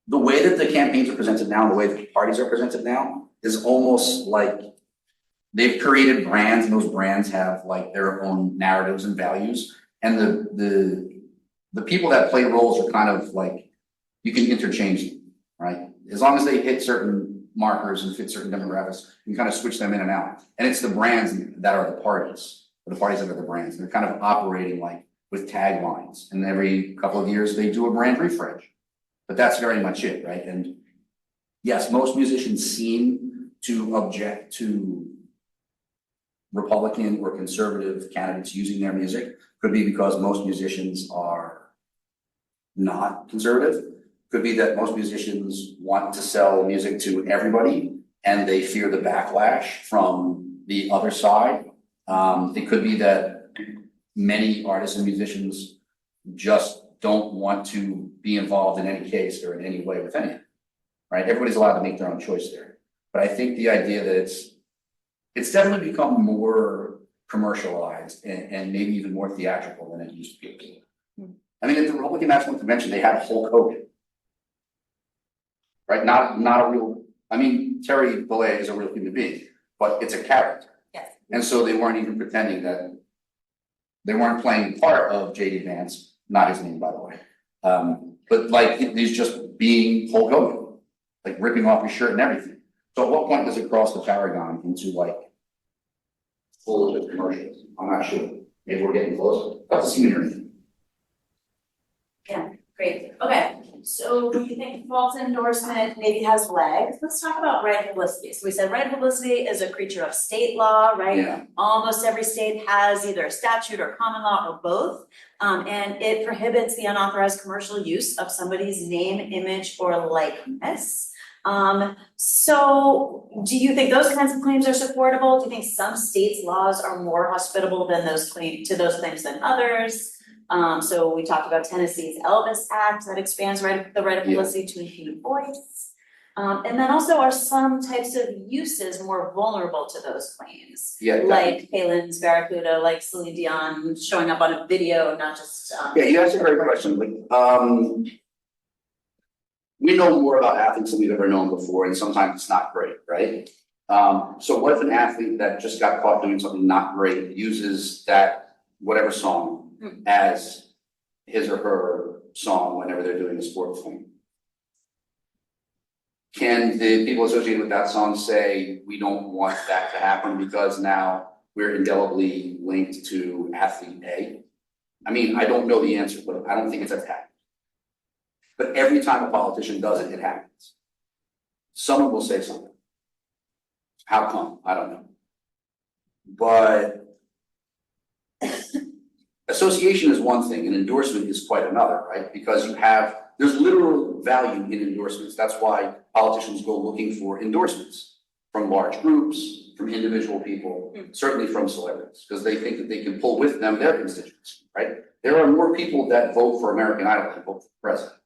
the way that the campaigns are presented now, and the way that the parties are presented now, is almost like they've created brands, and those brands have like their own narratives and values, and the people that play roles are kind of like, you can interchange them, right? As long as they hit certain markers and fit certain demographics, you can kind of switch them in and out. And it's the brands that are the parties, or the parties that are the brands. They're kind of operating like with taglines, and every couple of years they do a brand refresh. But that's very much it, right? And yes, most musicians seem to object to Republican or conservative candidates using their music. Could be because most musicians are not conservative. Could be that most musicians want to sell music to everybody and they fear the backlash from the other side. It could be that many artists and musicians just don't want to be involved in any case or in any way with anything, right? Everybody's allowed to make their own choice there. But I think the idea that it's definitely become more commercialized and maybe even more theatrical than it used to be. I mean, at the Republican National Convention, they had Hulk Hogan, right? Not a real, I mean, Terry Bollea is a real human being, but it's a character. Yes. And so they weren't even pretending that, they weren't playing part of J.D. Vance, not his name, by the way. But like, he's just being Hulk Hogan, like ripping off his shirt and everything. So at what point does it cross the paragon into like full of commercials? I'm not sure. Maybe we're getting closer. That's a senior. Yeah, great. Okay, so do you think false endorsement maybe has legs? Let's talk about right publicity. So we said right publicity is a creature of state law, right? Yeah. Almost every state has either a statute or common law or both. And it prohibits the unauthorized commercial use of somebody's name, image, or likeness. So do you think those kinds of claims are supportable? Do you think some states' laws are more hospitable than those claims than others? So we talked about Tennessee's Elvis Act that expands the right of publicity to include voice. And then also are some types of uses more vulnerable to those claims? Yeah, like Palin's Barracuda, like Celine Dion showing up on a video, not just. Yeah, you asked a great question. We know more about athletes than we've ever known before, and sometimes it's not great, right? So what if an athlete that just got caught doing something not great uses that whatever song as his or her song whenever they're doing a sports thing? Can the people associated with that song say, we don't want that to happen because now we're indelibly linked to athlete A? I mean, I don't know the answer, but I don't think it's attacked. But every time a politician does it, it happens. Someone will say something. How come? I don't know. But association is one thing and endorsement is quite another, right? Because there's literal value in endorsements. That's why politicians go looking for endorsements. from large groups, from individual people, certainly from celebrities, because they think that they can pull with them their constituents, right? There are more people that vote for American Idol than vote for president.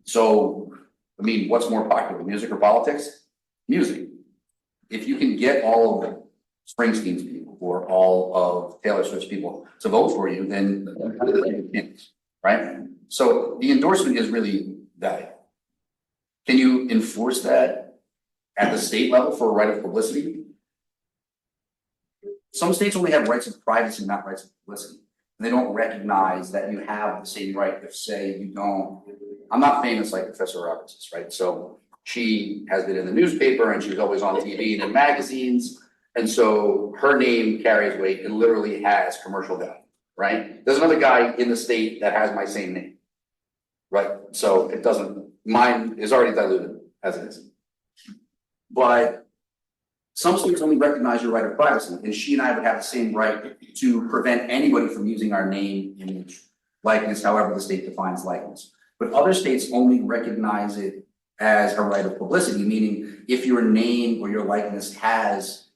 So, I mean, what's more popular, music or politics? Music. If you can get all of the Springsteen's people or all of Taylor Swift's people to vote for you, then right? So the endorsement is really valuable. Can you enforce that at the state level for a right of publicity? Some states only have rights of privacy, not rights of publicity. And they don't recognize that you have the same right if, say, you don't. I'm not famous like Professor Roberts is, right? So she has been in the newspaper and she's always on TV and in magazines. And so her name carries weight and literally has commercial value, right? There's another guy in the state that has my same name, right? So it doesn't, mine is already diluted as it is. But some states only recognize your right of privacy, and she and I would have the same right to prevent anybody from using our name, image, likeness, however the state defines likeness. But other states only recognize it as a right of publicity, meaning if your name or your likeness has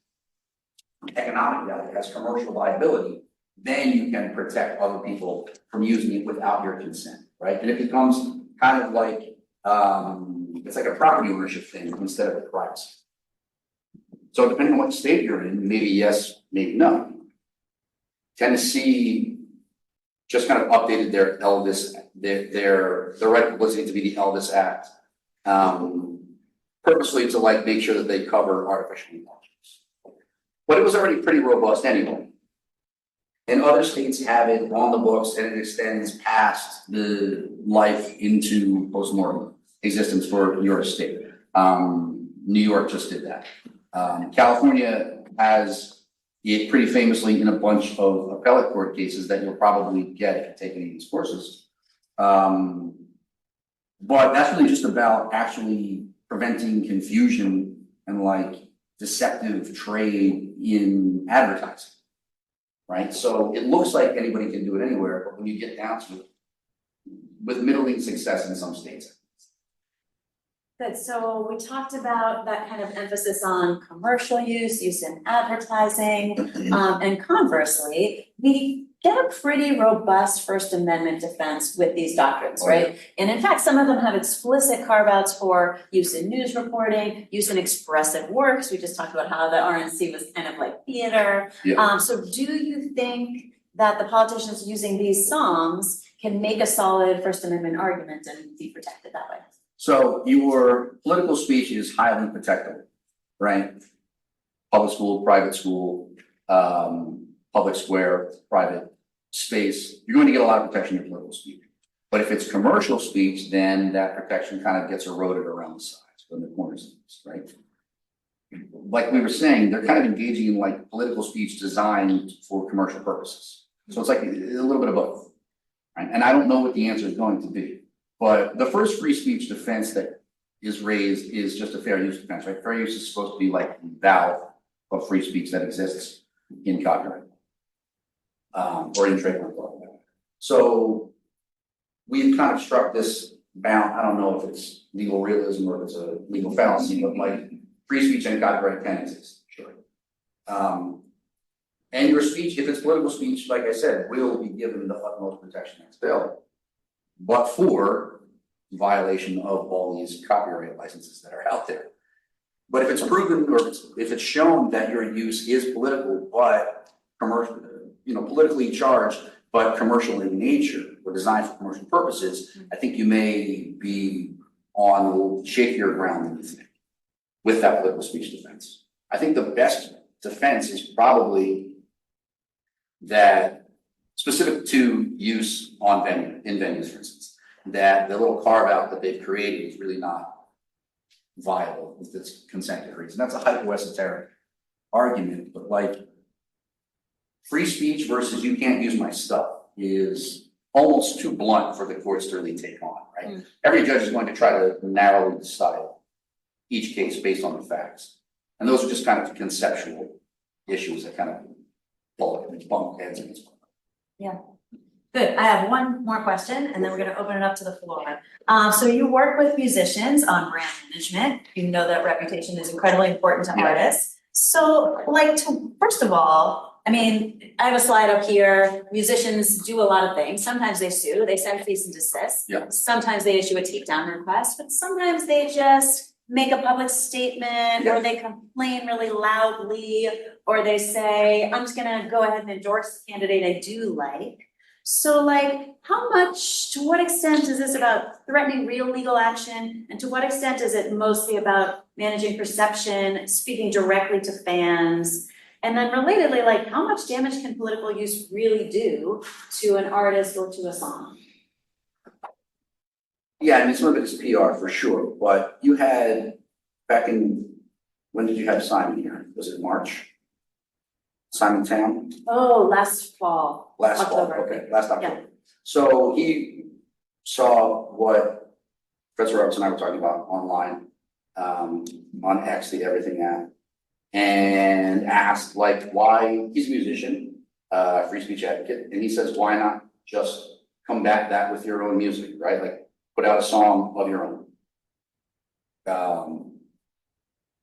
economic value, has commercial liability, then you can protect other people from using it without your consent, right? And it becomes kind of like, it's like a property ownership thing instead of a privacy. So depending on what state you're in, maybe yes, maybe no. Tennessee just kind of updated their Elvis, their right of publicity to be the Elvis Act, purposely to like make sure that they cover artificial intelligence. But it was already pretty robust anyway. And other states have it on the books and it extends past the life into postmortem existence for your state. New York just did that. California has it pretty famously in a bunch of appellate court cases that you'll probably get if you take any of these courses. But that's really just about actually preventing confusion and like deceptive trade in advertising, right? So it looks like anybody can do it anywhere, but when you get down to it, with middling success in some states. Good, so we talked about that kind of emphasis on commercial use in advertising, and conversely, we get a pretty robust First Amendment defense with these doctrines, right? And in fact, some of them have explicit carve-outs for use in news reporting, use in expressive works. We just talked about how the RNC was kind of like theater. Yeah. So do you think that the politicians using these songs can make a solid First Amendment argument and be protected that way? So your political speech is highly protectable, right? Public school, private school, public square, private space, you're going to get a lot of protection in your political speech. But if it's commercial speech, then that protection kind of gets eroded around the sides, from the corners, right? Like we were saying, they're kind of engaging in like political speech designed for commercial purposes. So it's like a little bit of both, right? And I don't know what the answer is going to be. But the first free speech defense that is raised is just a fair use defense, right? Fair use is supposed to be like the valve of free speech that exists in copyright or in trademark law. So we've kind of struck this bound. I don't know if it's legal realism or if it's a legal fallacy, but like free speech and copyright can exist, sure. And your speech, if it's political speech, like I said, will be given the utmost protection that's available, but for violation of all these copyright licenses that are out there. But if it's proven or if it's shown that your use is political, but commercial, politically charged, but commercial in nature or designed for commercial purposes, I think you may be on shakier ground than you think with that political speech defense. I think the best defense is probably that specific to use on in venues, for instance, that the little carve out that they've created is really not viable with its consent decrees. And that's a hypo-esoteric argument, but like free speech versus you can't use my stuff is almost too blunt for the courts to really take on, right? Every judge is going to try to narrowly decide each case based on the facts. And those are just kind of conceptual issues that kind of bump heads against one another. Yeah. Good, I have one more question and then we're gonna open it up to the floor. So you work with musicians on brand management, you know that reputation is incredibly important to Yeah. artists. So first of all, I mean, I have a slide up here, musicians do a lot of things, sometimes they sue, they send cease and desist. Yeah. Sometimes they issue a takedown request, but sometimes they just make a public statement, or they complain really loudly, or they say, I'm just gonna go ahead and endorse the candidate I do like. So to what extent is this about threatening real legal action? And to what extent is it mostly about managing perception, speaking directly to fans? And then relatedly, how much damage can political use really do to an artist or to a song? Yeah, I mean, some of it is PR for sure, but you had, when did you have Simon here? Was it March? Simon Town? Oh, last fall. Last October. fall, okay, last October. So he saw what Professor Roberts and I were talking about online, on X, the Everything app, and asked why, he's a musician, free speech advocate, and he says, why not just combat that with your own music, right? Put out a song of your own.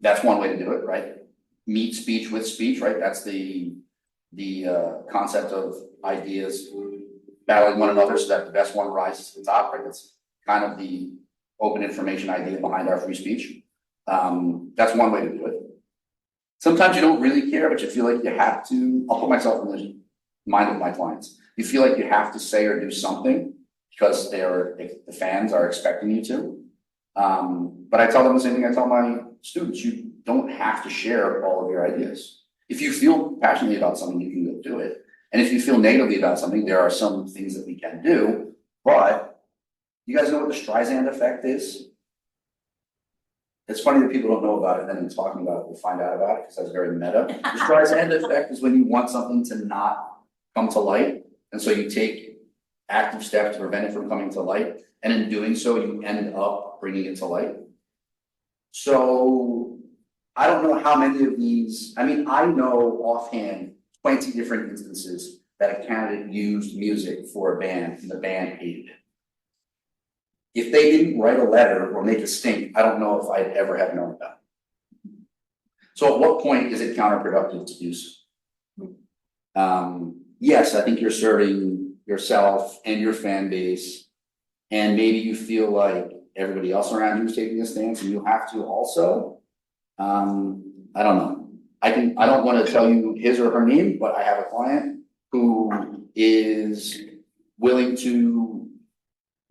That's one way to do it, right? Meet speech with speech, right? That's the concept of ideas battling one another so that the best one rises to the top, right? That's kind of the open information idea behind our free speech. That's one way to do it. Sometimes you don't really care, but you feel like you have to. I'll put myself in the mind of my clients. You feel like you have to say or do something because the fans are expecting you to. But I tell them the same thing I tell my students. You don't have to share all of your ideas. If you feel passionately about something, you can go do it. And if you feel negatively about something, there are some things that we can do. But you guys know what the Streisand effect is? It's funny that people don't know about it, and then in talking about it, we'll find out about it because that's very meta. The Streisand effect is when you want something to not come to light, and so you take active steps to prevent it from coming to light, and in doing so, you end up bringing it to light. So I don't know how many of these, I mean, I know offhand 20 different instances that a candidate used music for a band and the band hated it. If they didn't write a letter or make a stink, I don't know if I'd ever have known about it. So at what point is it counterproductive to do so? Yes, I think you're serving yourself and your fan base, and maybe you feel like everybody else around you is taking a stance and you have to also. I don't know. I don't want to tell you his or her name, but I have a client who is willing to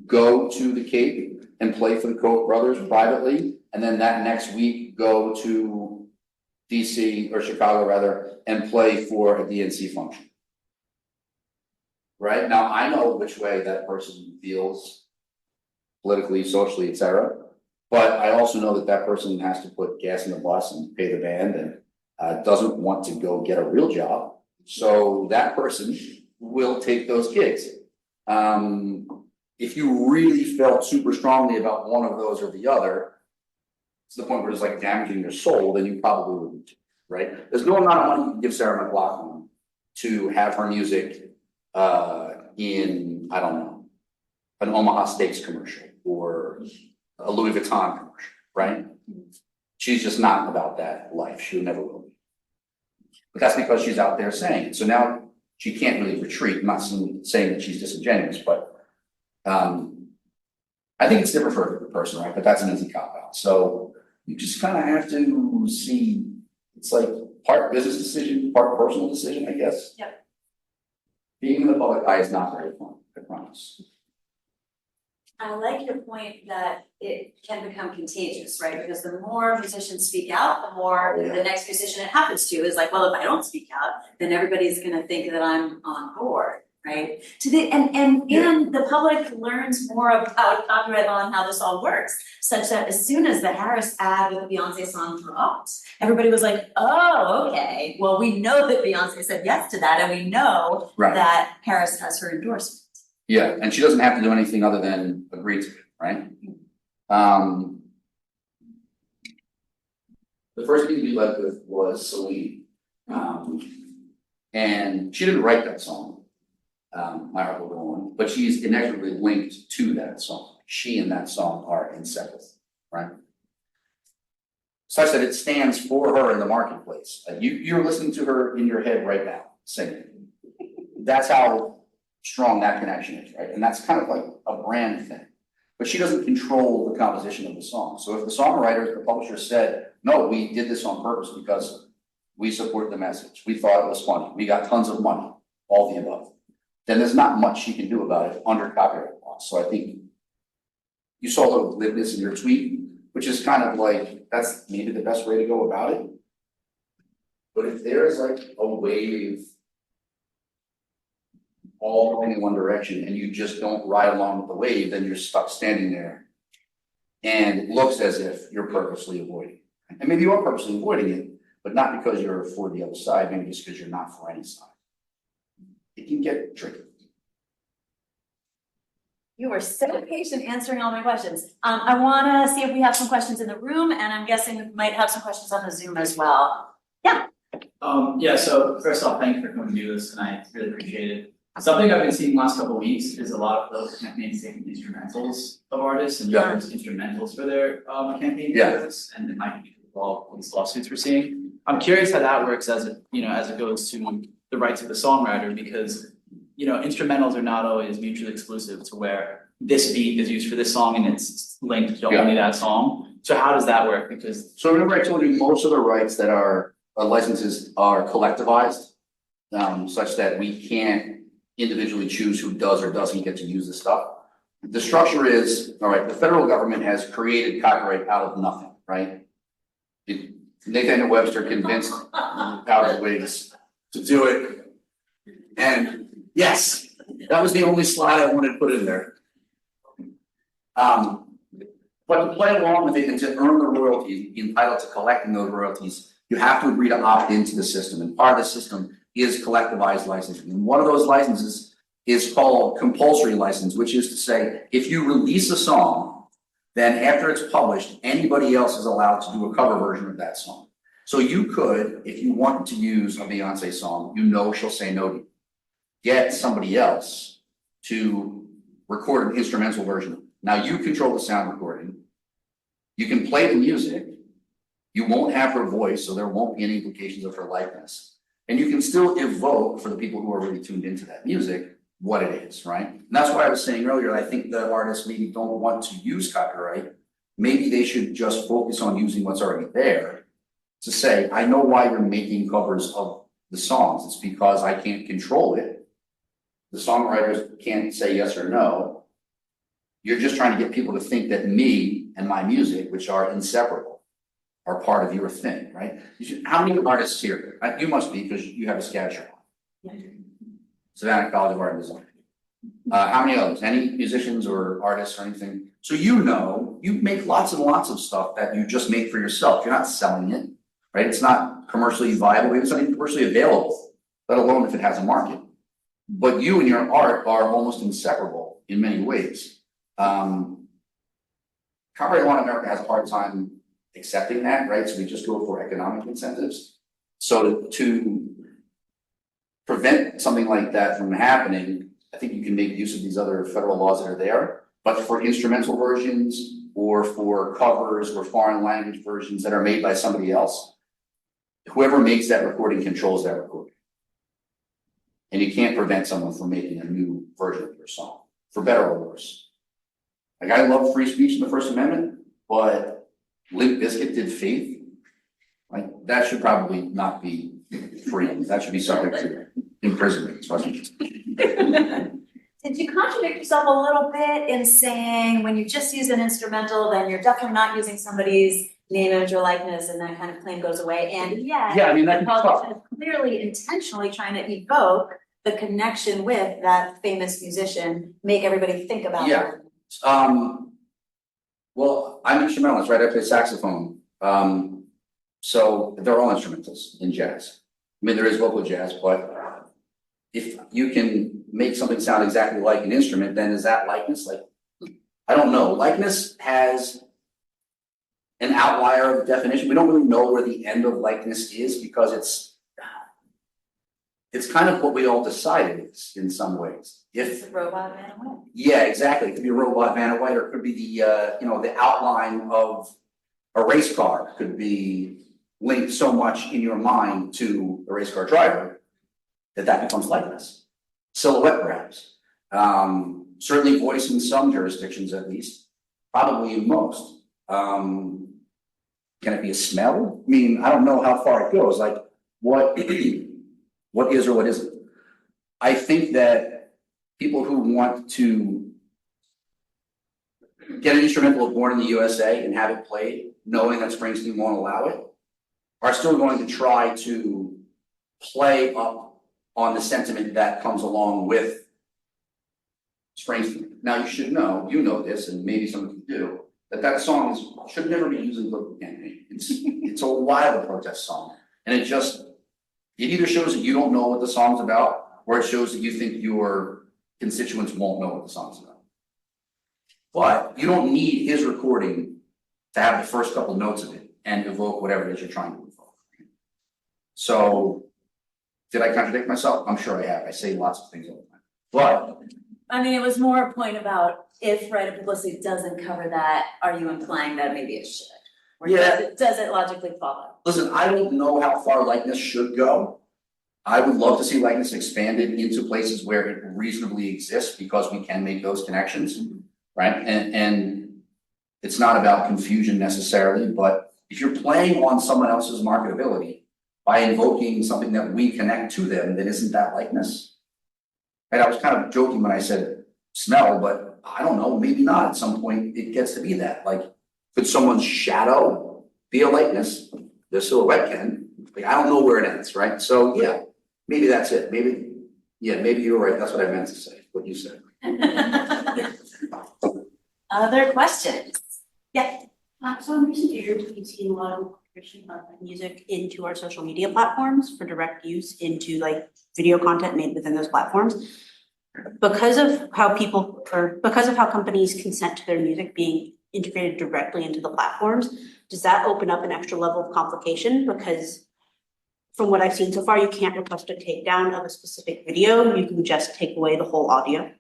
go to the Cape and play for the Koch brothers privately, and then that next week go to DC or Chicago rather and play for a DNC function. Right? Now I know which way that person feels politically, socially, etc. But I also know that that person has to put gas in the bus and pay the band and doesn't want to go get a real job. So that person will take those gigs. If you really felt super strongly about one of those or the other, to the point where it's like damaging your soul, then you probably wouldn't, right? There's no amount of money you can give Sarah McLachlan to have her music in, I don't know, an Omaha Steaks commercial or a Louis Vuitton commercial, right? She's just not about that life. She never will be. But that's because she's out there saying it. So now she can't really retreat. I'm not saying that she's disingenuous, but I think it's different for every person, right? But that's an easy cop out. So you just kind of have to see, it's like part business decision, part personal decision, I guess. Yep. Being in the public eye is not very fun, I promise. I like your point that it can become contagious, right? Because the more musicians speak out, the more the next musician it happens to is like, well, if I don't speak out, then everybody's gonna think that I'm on board, right? And the public learns more about copyright law and how this all works, such that as soon as the Harris ad with the Beyonce song dropped, everybody was like, oh, okay, well, we know that Beyonce said yes to that, and we know that Harris has her endorsement. Yeah, and she doesn't have to do anything other than agree to it, right? The first thing we led with was Celine. And she didn't write that song. My Heart Will Go On, but she's inexorably linked to that song. She and that song are inseparable, right? Such that it stands for her in the marketplace. You're listening to her in your head right now, singing. That's how strong that connection is, right? And that's kind of like a brand thing. But she doesn't control the composition of the song. So if the songwriter, the publisher said, no, we did this on purpose because we support the message, we thought it was funny, we got tons of money, all the above, then there's not much she can do about it under copyright law. So I think you saw a little glibness in your tweet, which is kind of like, that's maybe the best way to go about it. But if there's like a wave all going in one direction and you just don't ride along with the wave, then you're stuck standing there. And it looks as if you're purposely avoiding it. And maybe you are purposely avoiding it, but not because you're for the other side, maybe just because you're not for any side. It can get tricky. You were so patient answering all my questions. I wanna see if we have some questions in the room, and I'm guessing we might have some questions on the Zoom as well. Yeah. Yeah, so first off, thank you for coming to do this tonight, really appreciate it. Something I've been seeing the last couple of weeks is a lot of those campaigns taking instrumentals of artists and Yeah. using instrumentals for their campaign Yeah. purpose, and it might be involved with these lawsuits we're seeing. I'm curious how that works as it, as it goes to the rights of the songwriter, because instrumentals are not always mutually exclusive to where this beat is used for this song and it's linked to only that song. So how does that work? Because So remember I told you most of the rights that are licenses are collectivized, such that we can't individually choose who does or doesn't get to use the stuff. The structure is, all right, the federal government has created copyright out of nothing, right? Nathaniel Webster convinced Howard Wiggs to do it. And yes, that was the only slide I wanted to put in there. But to play along with it and to earn the royalties, be entitled to collecting those royalties, you have to agree to opt into the system. And part of the system is collectivized licensing. And one of those licenses is called compulsory license, which is to say, if you release a song, then after it's published, anybody else is allowed to do a cover version of that song. So you could, if you wanted to use a Beyonce song, she'll say no to you. Get somebody else to record an instrumental version. Now you control the sound recording. You can play the music. You won't have her voice, so there won't be any implications of her likeness. And you can still evoke, for the people who are really tuned into that music, what it is, right? And that's why I was saying earlier, I think the artists maybe don't want to use copyright. Maybe they should just focus on using what's already there to say, I know why you're making covers of the songs. It's because I can't control it. The songwriters can't say yes or no. You're just trying to get people to think that me and my music, which are inseparable, are part of your thing, right? How many artists here? You must be, because you have a SCAD shirt on. Savannah College of Art and Design. How many others? Any musicians or artists or anything? So you make lots and lots of stuff that you just make for yourself. You're not selling it, right? It's not commercially viable. It's not even commercially available, let alone if it has a market. But you and your art are almost inseparable in many ways. Copyright law in America has a hard time accepting that, right? So we just go for economic incentives. So to prevent something like that from happening, I think you can make use of these other federal laws that are there. But for instrumental versions or for covers or foreign language versions that are made by somebody else, whoever makes that recording controls that recording. And you can't prevent someone from making a new version of your song, for better or worse. Like, I love free speech in the First Amendment, but Limp Bizkit did Faith. Like, that should probably not be free. That should be subject to imprisonment. Did you contradict yourself a little bit in saying when you just use an instrumental, then you're definitely not using somebody's name, image, or likeness, and that kind of claim goes away? And yet, Yeah, I mean, that's the politician is clearly intentionally trying to evoke the connection with that famous musician, make everybody think about Yeah. that. Well, I'm instrumentalist, right? I play saxophone. So they're all instrumentals in jazz. I mean, there is vocal jazz, but if you can make something sound exactly like an instrument, then is that likeness? Like, I don't know. Likeness has an outlier of definition. We don't really know where the end of likeness is because it's kind of what we all decided is in some ways. It's If, a robot man away. yeah, exactly, it could be a robot van away, or it could be the, the outline of a race car could be linked so much in your mind to a race car driver that becomes likeness. Silhouette perhaps. Certainly voice in some jurisdictions at least, probably in most. Can it be a smell? I mean, I don't know how far it goes, like what is or what isn't. I think that people who want to get an instrumental of Born in the USA and have it played, knowing that Springsteen won't allow it, are still going to try to play up on the sentiment that comes along with Springsteen. Now, you know this, and maybe some of you do, that song should never be used in political campaign. It's a wild protest song, and it either shows that you don't know what the song's about, or it shows that you think your constituents won't know what the song's about. But you don't need his recording to have the first couple notes of it and evoke whatever it is you're trying to evoke. So, did I contradict myself? I'm sure I have. I say lots of things all the time. But I mean, it was more a point about if right of publicity doesn't cover that, are you implying that maybe it should? Or Yeah. does it logically follow? listen, I don't know how far likeness should go. I would love to see likeness expanded into places where it reasonably exists because we can make those connections, right? And it's not about confusion necessarily, but if you're playing on someone else's marketability by invoking something that we connect to them, then isn't that likeness? And I was kind of joking when I said smell, but I don't know, maybe not. At some point it gets to be that. Like, could someone's shadow be a likeness? Their silhouette can. Like, I don't know where it ends, right? So yeah, maybe that's it. Maybe you're right. That's what I meant to say, what you said. Other questions? Yeah. So in recent years, we've seen a lot of incorporation of music into our social media platforms for direct use into like video content made within those platforms. Because of how companies consent to their music being integrated directly into the platforms, does that open up an extra level of complication? Because from what I've seen so far, you can't request a takedown of a specific video, you can just take away the whole audio.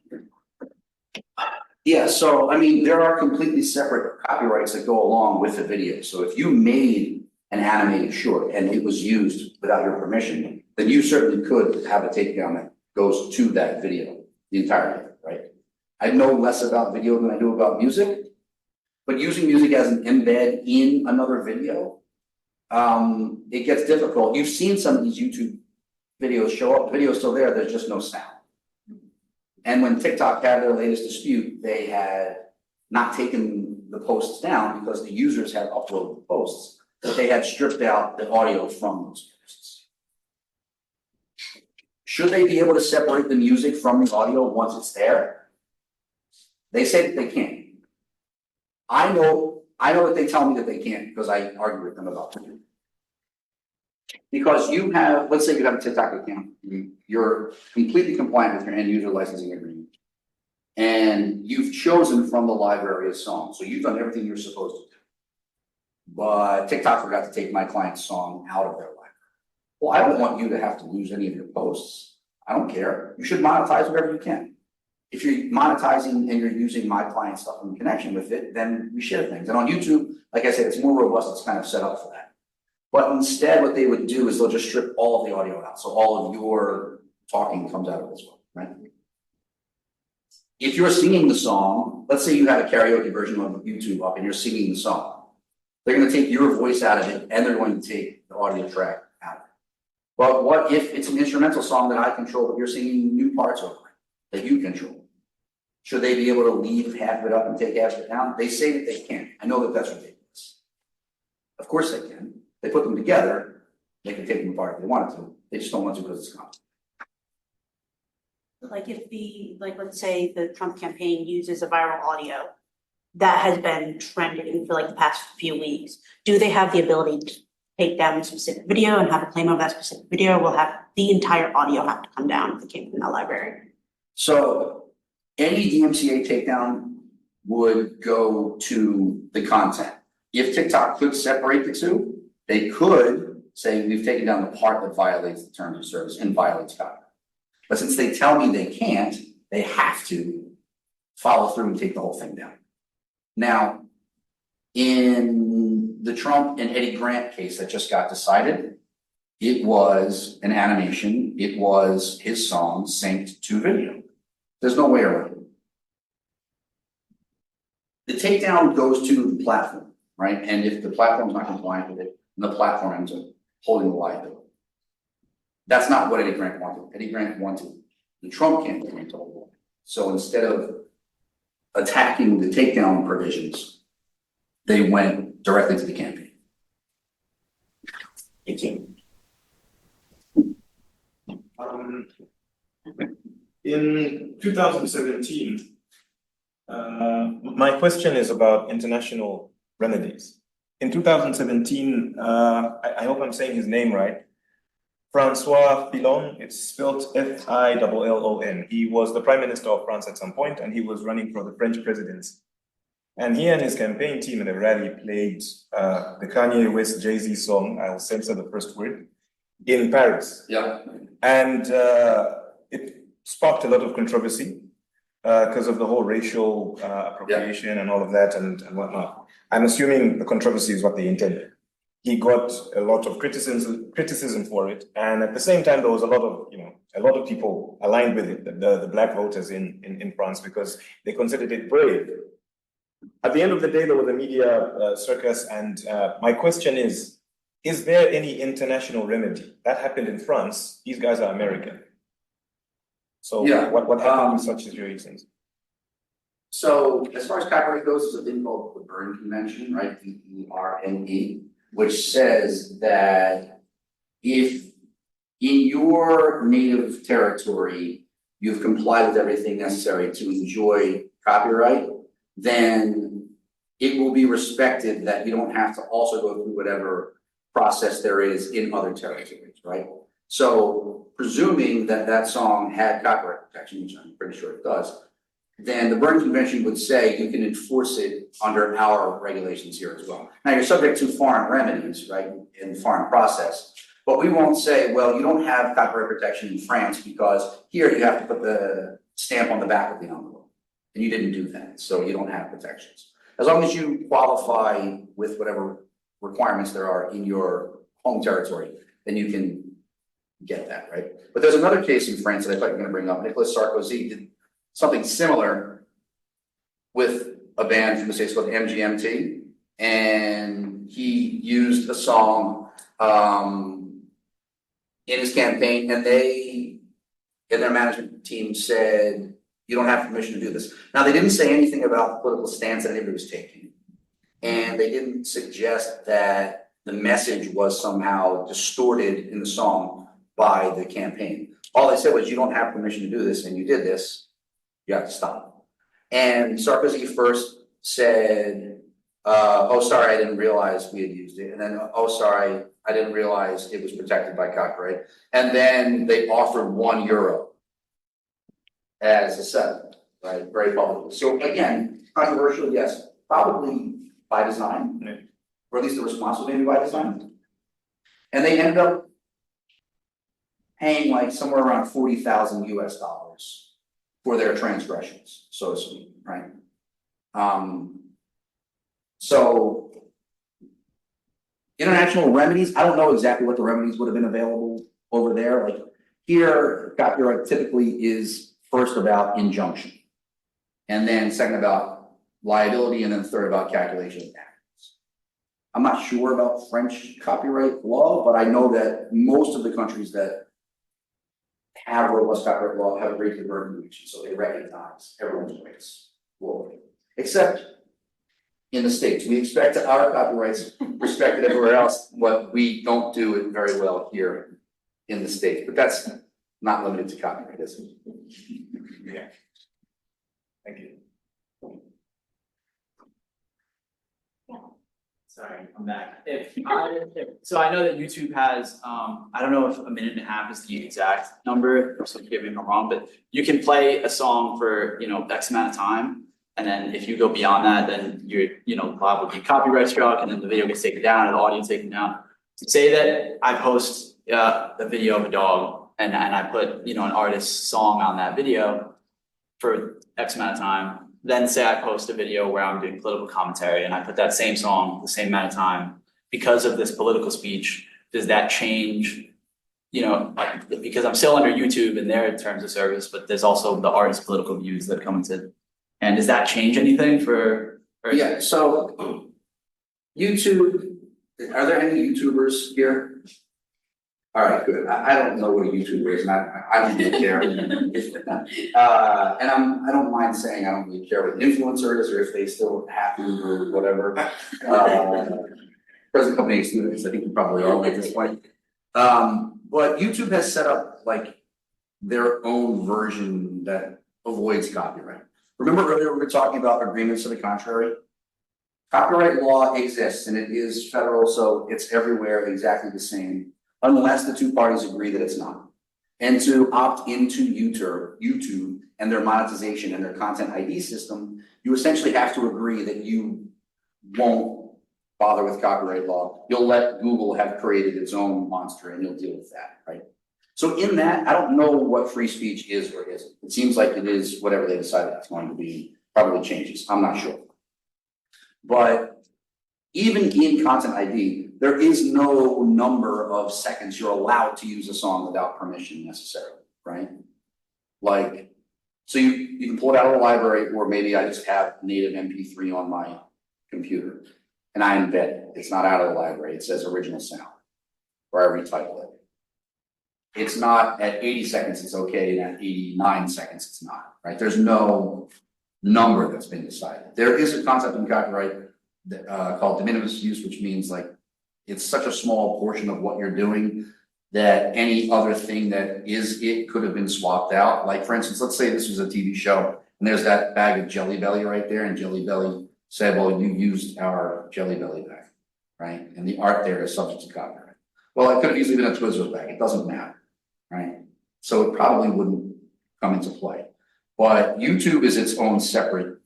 Yeah, so I mean, there are completely separate copyrights that go along with the video. So if you made an animated short and it was used without your permission, then you certainly could have a takedown that goes to that video, the entire video, right? I know less about video than I do about music, but using music as an embed in another video, it gets difficult. You've seen some of these YouTube videos show up, the video's still there, there's just no sound. And when TikTok had their latest dispute, they had not taken the posts down because the users had uploaded the posts, but they had stripped out the audio from those posts. Should they be able to separate the music from the audio once it's there? They say that they can't. I know that they tell me that they can't because I argue with them about it. Because you have, let's say you have a TikTok account, you're completely compliant with your end user licensing agreement. And you've chosen from the library a song, so you've done everything you're supposed to do. But TikTok forgot to take my client's song out of their library. Well, I don't want you to have to lose any of your posts. I don't care. You should monetize whatever you can. If you're monetizing and you're using my client stuff in connection with it, then we share things. And on YouTube, like I said, it's more robust, it's kind of set up for that. But instead, what they would do is they'll just strip all of the audio out. So all of your talking comes out of it as well, right? If you're singing the song, let's say you have a karaoke version on YouTube up and you're singing the song. They're going to take your voice out of it and they're going to take the audio track out of it. But what if it's an instrumental song that I control, but you're singing new parts over it that you control? Should they be able to leave half of it up and take half of it down? They say that they can't. I know that that's ridiculous. Of course they can. They put them together, they can take them apart if they wanted to. They just don't want to because it's complicated. Like let's say the Trump campaign uses a viral audio that has been trending for like the past few weeks. Do they have the ability to take down a specific video and have a claim of that specific video? Will have the entire audio have to come down if it came from that library? So any DMCA takedown would go to the content. If TikTok could separate the two, they could saying we've taken down the part that violates the terms of service and violates copyright. But since they tell me they can't, they have to follow through and take the whole thing down. Now, in the Trump and Eddie Grant case that just got decided, it was an animation, it was his song synced to video. There's no way around it. The takedown goes to the platform, right? And if the platform's not compliant with it, then the platform ends up holding the liability. That's not what Eddie Grant wanted. Eddie Grant wanted the Trump campaign to hold. So instead of attacking the takedown provisions, they went directly to the campaign. Thank you. In 2017, my question is about international remedies. In 2017, I hope I'm saying his name right, Francois Fillon, it's spelled Fillon. He was the Prime Minister of France at some point, and he was running for the French presidency. And he and his campaign team in a rally played the Kanye West Jay-Z song, I'll censor the first word, in Paris. Yeah. And it sparked a lot of controversy because of the whole racial appropriation and all of that and whatnot. I'm assuming the controversy is what they intended. He got a lot of criticism for it, and at the same time, there was a lot of people aligned with it, the black voters in France, because they considered it brave. At the end of the day, there was a media circus, and my question is there any international remedy? That happened in France. These guys are American. So Yeah, what happened with such situations? So as far as copyright goes, there's a thing called the Berne Convention, right? BERNE, which says that if in your native territory you've complied with everything necessary to enjoy copyright, then it will be respected that you don't have to also go through whatever process there is in other territories, right? So presuming that that song had copyright protection, which I'm pretty sure it does, then the Berne Convention would say you can enforce it under our regulations here as well. Now you're subject to foreign remedies, right, in the foreign process, but we won't say, well, you don't have copyright protection in France because here you have to put the stamp on the back of the envelope, and you didn't do that, so you don't have protections. As long as you qualify with whatever requirements there are in your home territory, then you can get that, right? But there's another case in France that I thought you were going to bring up. Nicolas Sarkozy did something similar with a band from the States called MGMT, and he used a song in his campaign, and their management team said, you don't have permission to do this. Now, they didn't say anything about the political stance that anybody was taking, and they didn't suggest that the message was somehow distorted in the song by the campaign. All they said was, you don't have permission to do this, and you did this, you have to stop. And Sarkozy first said, oh, sorry, I didn't realize we had used it. And then, oh, sorry, I didn't realize it was protected by copyright. And then they offered €1 as a settlement, right? Very publicly. So again, controversial, yes, probably by design, or at least the response was maybe by design. And they ended up paying like somewhere around $40,000 US for their transgressions, so to speak, right? So international remedies, I don't know exactly what the remedies would have been available over there. Like here, copyright typically is first about injunction, and then second about liability, and then third about calculation of damages. I'm not sure about French copyright law, but I know that most of the countries that have robust copyright law have agreed to the Berne Convention, so they recognize everyone's rights globally, except in the States. We expect our copyrights respected everywhere else, but we don't do it very well here in the States. But that's not limited to copyright, is it? Yeah. Thank you. Sorry, I'm back. So I know that YouTube has, I don't know if 1.5 minutes is the exact number, so forgive me if I'm wrong, but you can play a song for, X amount of time. And then if you go beyond that, then you're, liable to be copyright struck, and then the video gets taken down and the audio taken down. say that I post a video of a dog and I put, an artist's song on that video for X amount of time. Then say I post a video where I'm doing political commentary and I put that same song the same amount of time. Because of this political speech, does that change? Because I'm still under YouTube in their terms of service, but there's also the artist's political views that come into. And does that change anything for? Yeah, so YouTube, are there any YouTubers here? All right, good. I don't know what a YouTuber is, and I don't really care. And I don't mind saying I don't really care what an influencer is or if they still have to or whatever. Present company students, I think you probably are at this point. But YouTube has set up like their own version that avoids copyright. Remember earlier we were talking about agreements to the contrary? Copyright law exists and it is federal, so it's everywhere exactly the same, unless the two parties agree that it's not. And to opt into YouTube and their monetization and their content ID system, you essentially have to agree that you won't bother with copyright law. You'll let Google have created its own monster and you'll deal with that, right? So in that, I don't know what free speech is or isn't. It seems like it is whatever they decide it's going to be, probably changes. I'm not sure. But even in content ID, there is no number of seconds you're allowed to use a song without permission necessarily, right? Like, so you can pull it out of the library, or maybe I just have native MP3 on my computer and I embed it. It's not out of the library. It says original sound, or I retitle it. It's not at 80 seconds, it's okay, and at 89 seconds, it's not, right? There's no number that's been decided. There is a concept in copyright that, called de minimis use, which means like it's such a small portion of what you're doing that any other thing that is it could have been swapped out. Like for instance, let's say this was a TV show and there's that bag of Jelly Belly right there, and Jelly Belly said, well, you used our Jelly Belly bag, right? And the art there is subject to copyright. Well, it could have easily been a Twizzlers bag. It doesn't matter, right? So it probably wouldn't come into play. But YouTube is its own separate,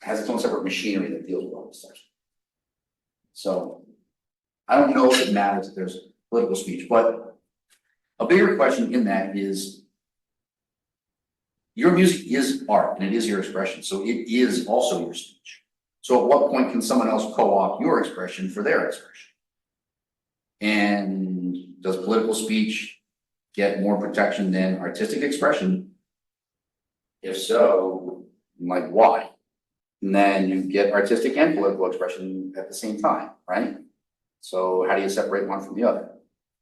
has its own separate machinery that deals with all this stuff. So I don't know if it matters if there's political speech, but a bigger question in that is your music is art and it is your expression. So it is also your speech. So at what point can someone else co-opt your expression for their expression? And does political speech get more protection than artistic expression? If so, like why? And then you get artistic and political expression at the same time, right? So how do you separate one from the other?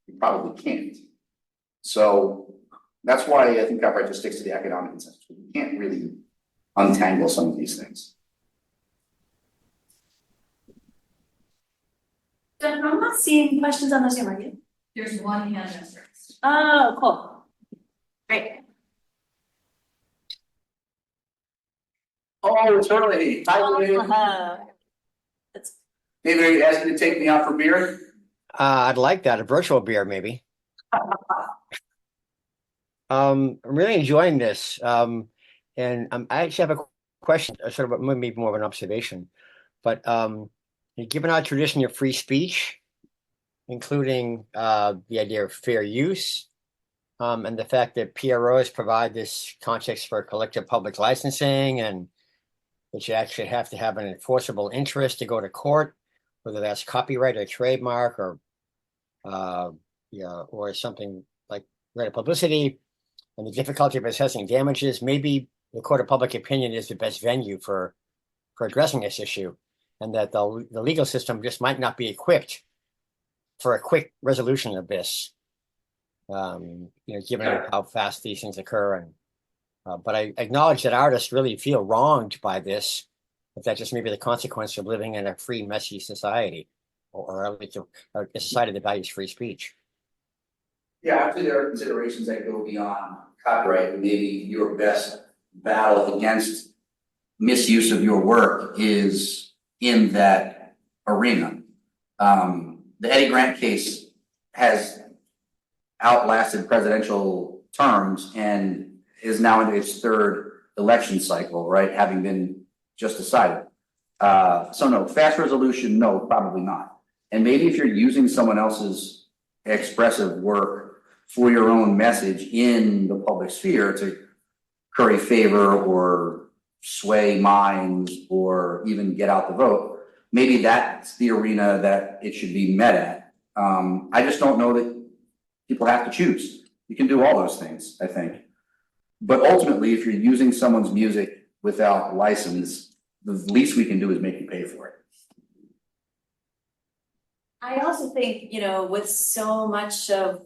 You probably can't. So that's why I think copyright just sticks to the economic incentives. You can't really untangle some of these things. I'm not seeing questions on the Zoom, are you? There's one hand that's raised. Oh, cool. Great. Oh, it's early. Hi, David. That's David, are you asking to take me out for beer? I'd like that, a virtual beer, maybe. I'm really enjoying this. And I actually have a question, sort of maybe more of an observation. But given our tradition of free speech, including the idea of fair use, and the fact that PROs provide this context for collective public licensing, and that you actually have to have an enforceable interest to go to court, whether that's copyright or trademark or something like right of publicity, and the difficulty of assessing damages, maybe the court of public opinion is the best venue for addressing this issue, and that the legal system just might not be equipped for a quick resolution of this, given how fast these things occur. And but I acknowledge that artists really feel wronged by this, but that just may be the consequence of living in a free, messy society, or at least a society that values free speech. Yeah, actually there are considerations that go beyond copyright, and maybe your best battle against misuse of your work is in that arena. The Eddie Grant case has outlasted presidential terms and is now into its third election cycle, right? Having been just decided. So no, fast resolution, no, probably not. And maybe if you're using someone else's expressive work for your own message in the public sphere to curry favor or sway minds or even get out the vote, maybe that's the arena that it should be met at. I just don't know that people have to choose. You can do all those things, I think. But ultimately, if you're using someone's music without license, the least we can do is make you pay for it. I also think, you know, with so much of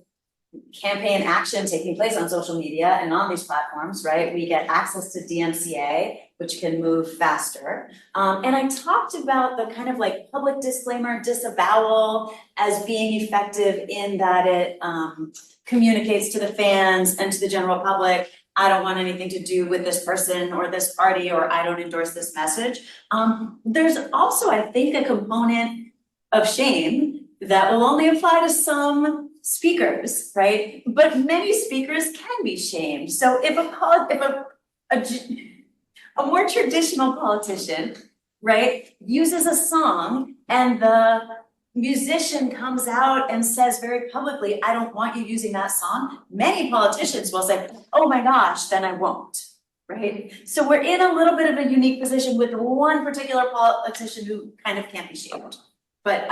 campaign action taking place on social media and on these platforms, right? We get access to DMCA, which can move faster. And I talked about the kind of like public disclaimer disavowal as being effective in that it communicates to the fans and to the general public, I don't want anything to do with this person or this party, or I don't endorse this message. There's also, I think, a component of shame that will only apply to some speakers, right? But many speakers can be shamed. So if a more traditional politician, right, uses a song and the musician comes out and says very publicly, I don't want you using that song, many politicians will say, oh my gosh, then I won't, right? So we're in a little bit of a unique position with one particular politician who kind of can't be shamed. But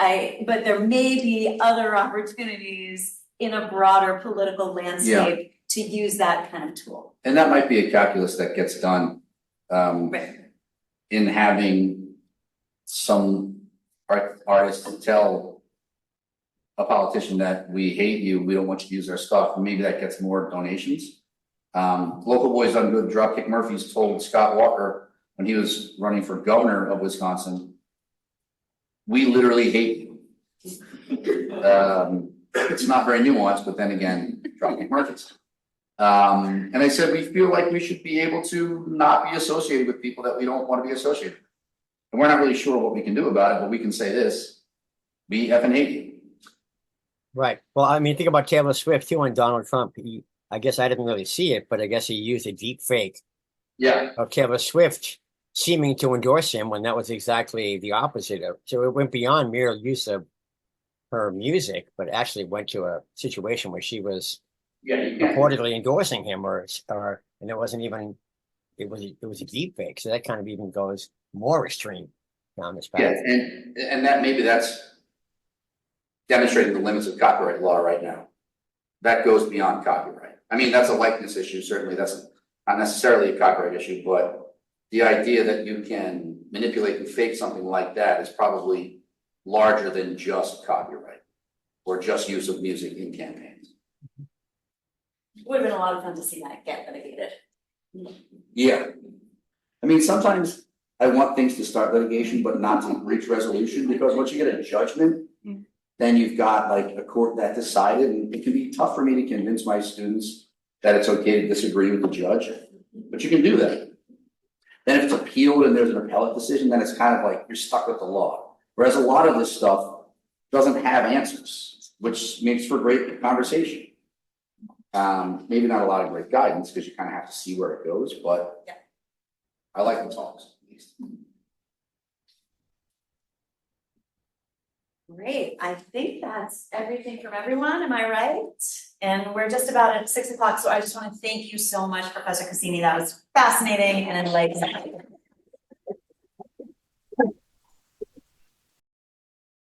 there may be other opportunities in a broader political landscape to use that kind of tool. And that might be a calculus that gets done Right. in having some artists to tell a politician that we hate you, we don't want you to use our stuff. Maybe that gets more donations. Local Boys Done Good, Dropkick Murphys told Scott Walker when he was running for governor of Wisconsin, we literally hate you. It's not very nuanced, but then again, Dropkick Murphys. And they said, we feel like we should be able to not be associated with people that we don't want to be associated with. And we're not really sure what we can do about it, but we can say this, we effing hate you. Right. Well, I mean, think about Taylor Swift too, and Donald Trump. I guess I didn't really see it, but I guess he used a deep fake of Taylor Swift seeming to endorse him when that was exactly the opposite of. So it went beyond mere use of her music, but actually went to a situation where she was reportedly endorsing him, and it wasn't even. It was a deep fake. So that kind of even goes more extreme down this path. Yeah, and that maybe that's demonstrating the limits of copyright law right now. That goes beyond copyright. I mean, that's a likeness issue. Certainly, that's not necessarily a copyright issue, but the idea that you can manipulate and fake something like that is probably larger than just copyright or just use of music in campaigns. It would have been a lot of fun to see that get litigated. Yeah. I mean, sometimes I want things to start litigation, but not to reach resolution, because once you get a judgment, then you've got like a court that decided, and it can be tough for me to convince my students that it's okay to disagree with the judge, but you can do that. Then if it's appealed and there's an appellate decision, then it's kind of like you're stuck with the law. Whereas a lot of this stuff doesn't have answers, which makes for great conversation. Maybe not a lot of great guidance, because you kind of have to see where it goes, but yeah. I like the talks at least. Great, I think that's everything from everyone, am I right? And we're just about at 6 o'clock, so I just want to thank you so much, Professor Cassini. That was fascinating and enlightening.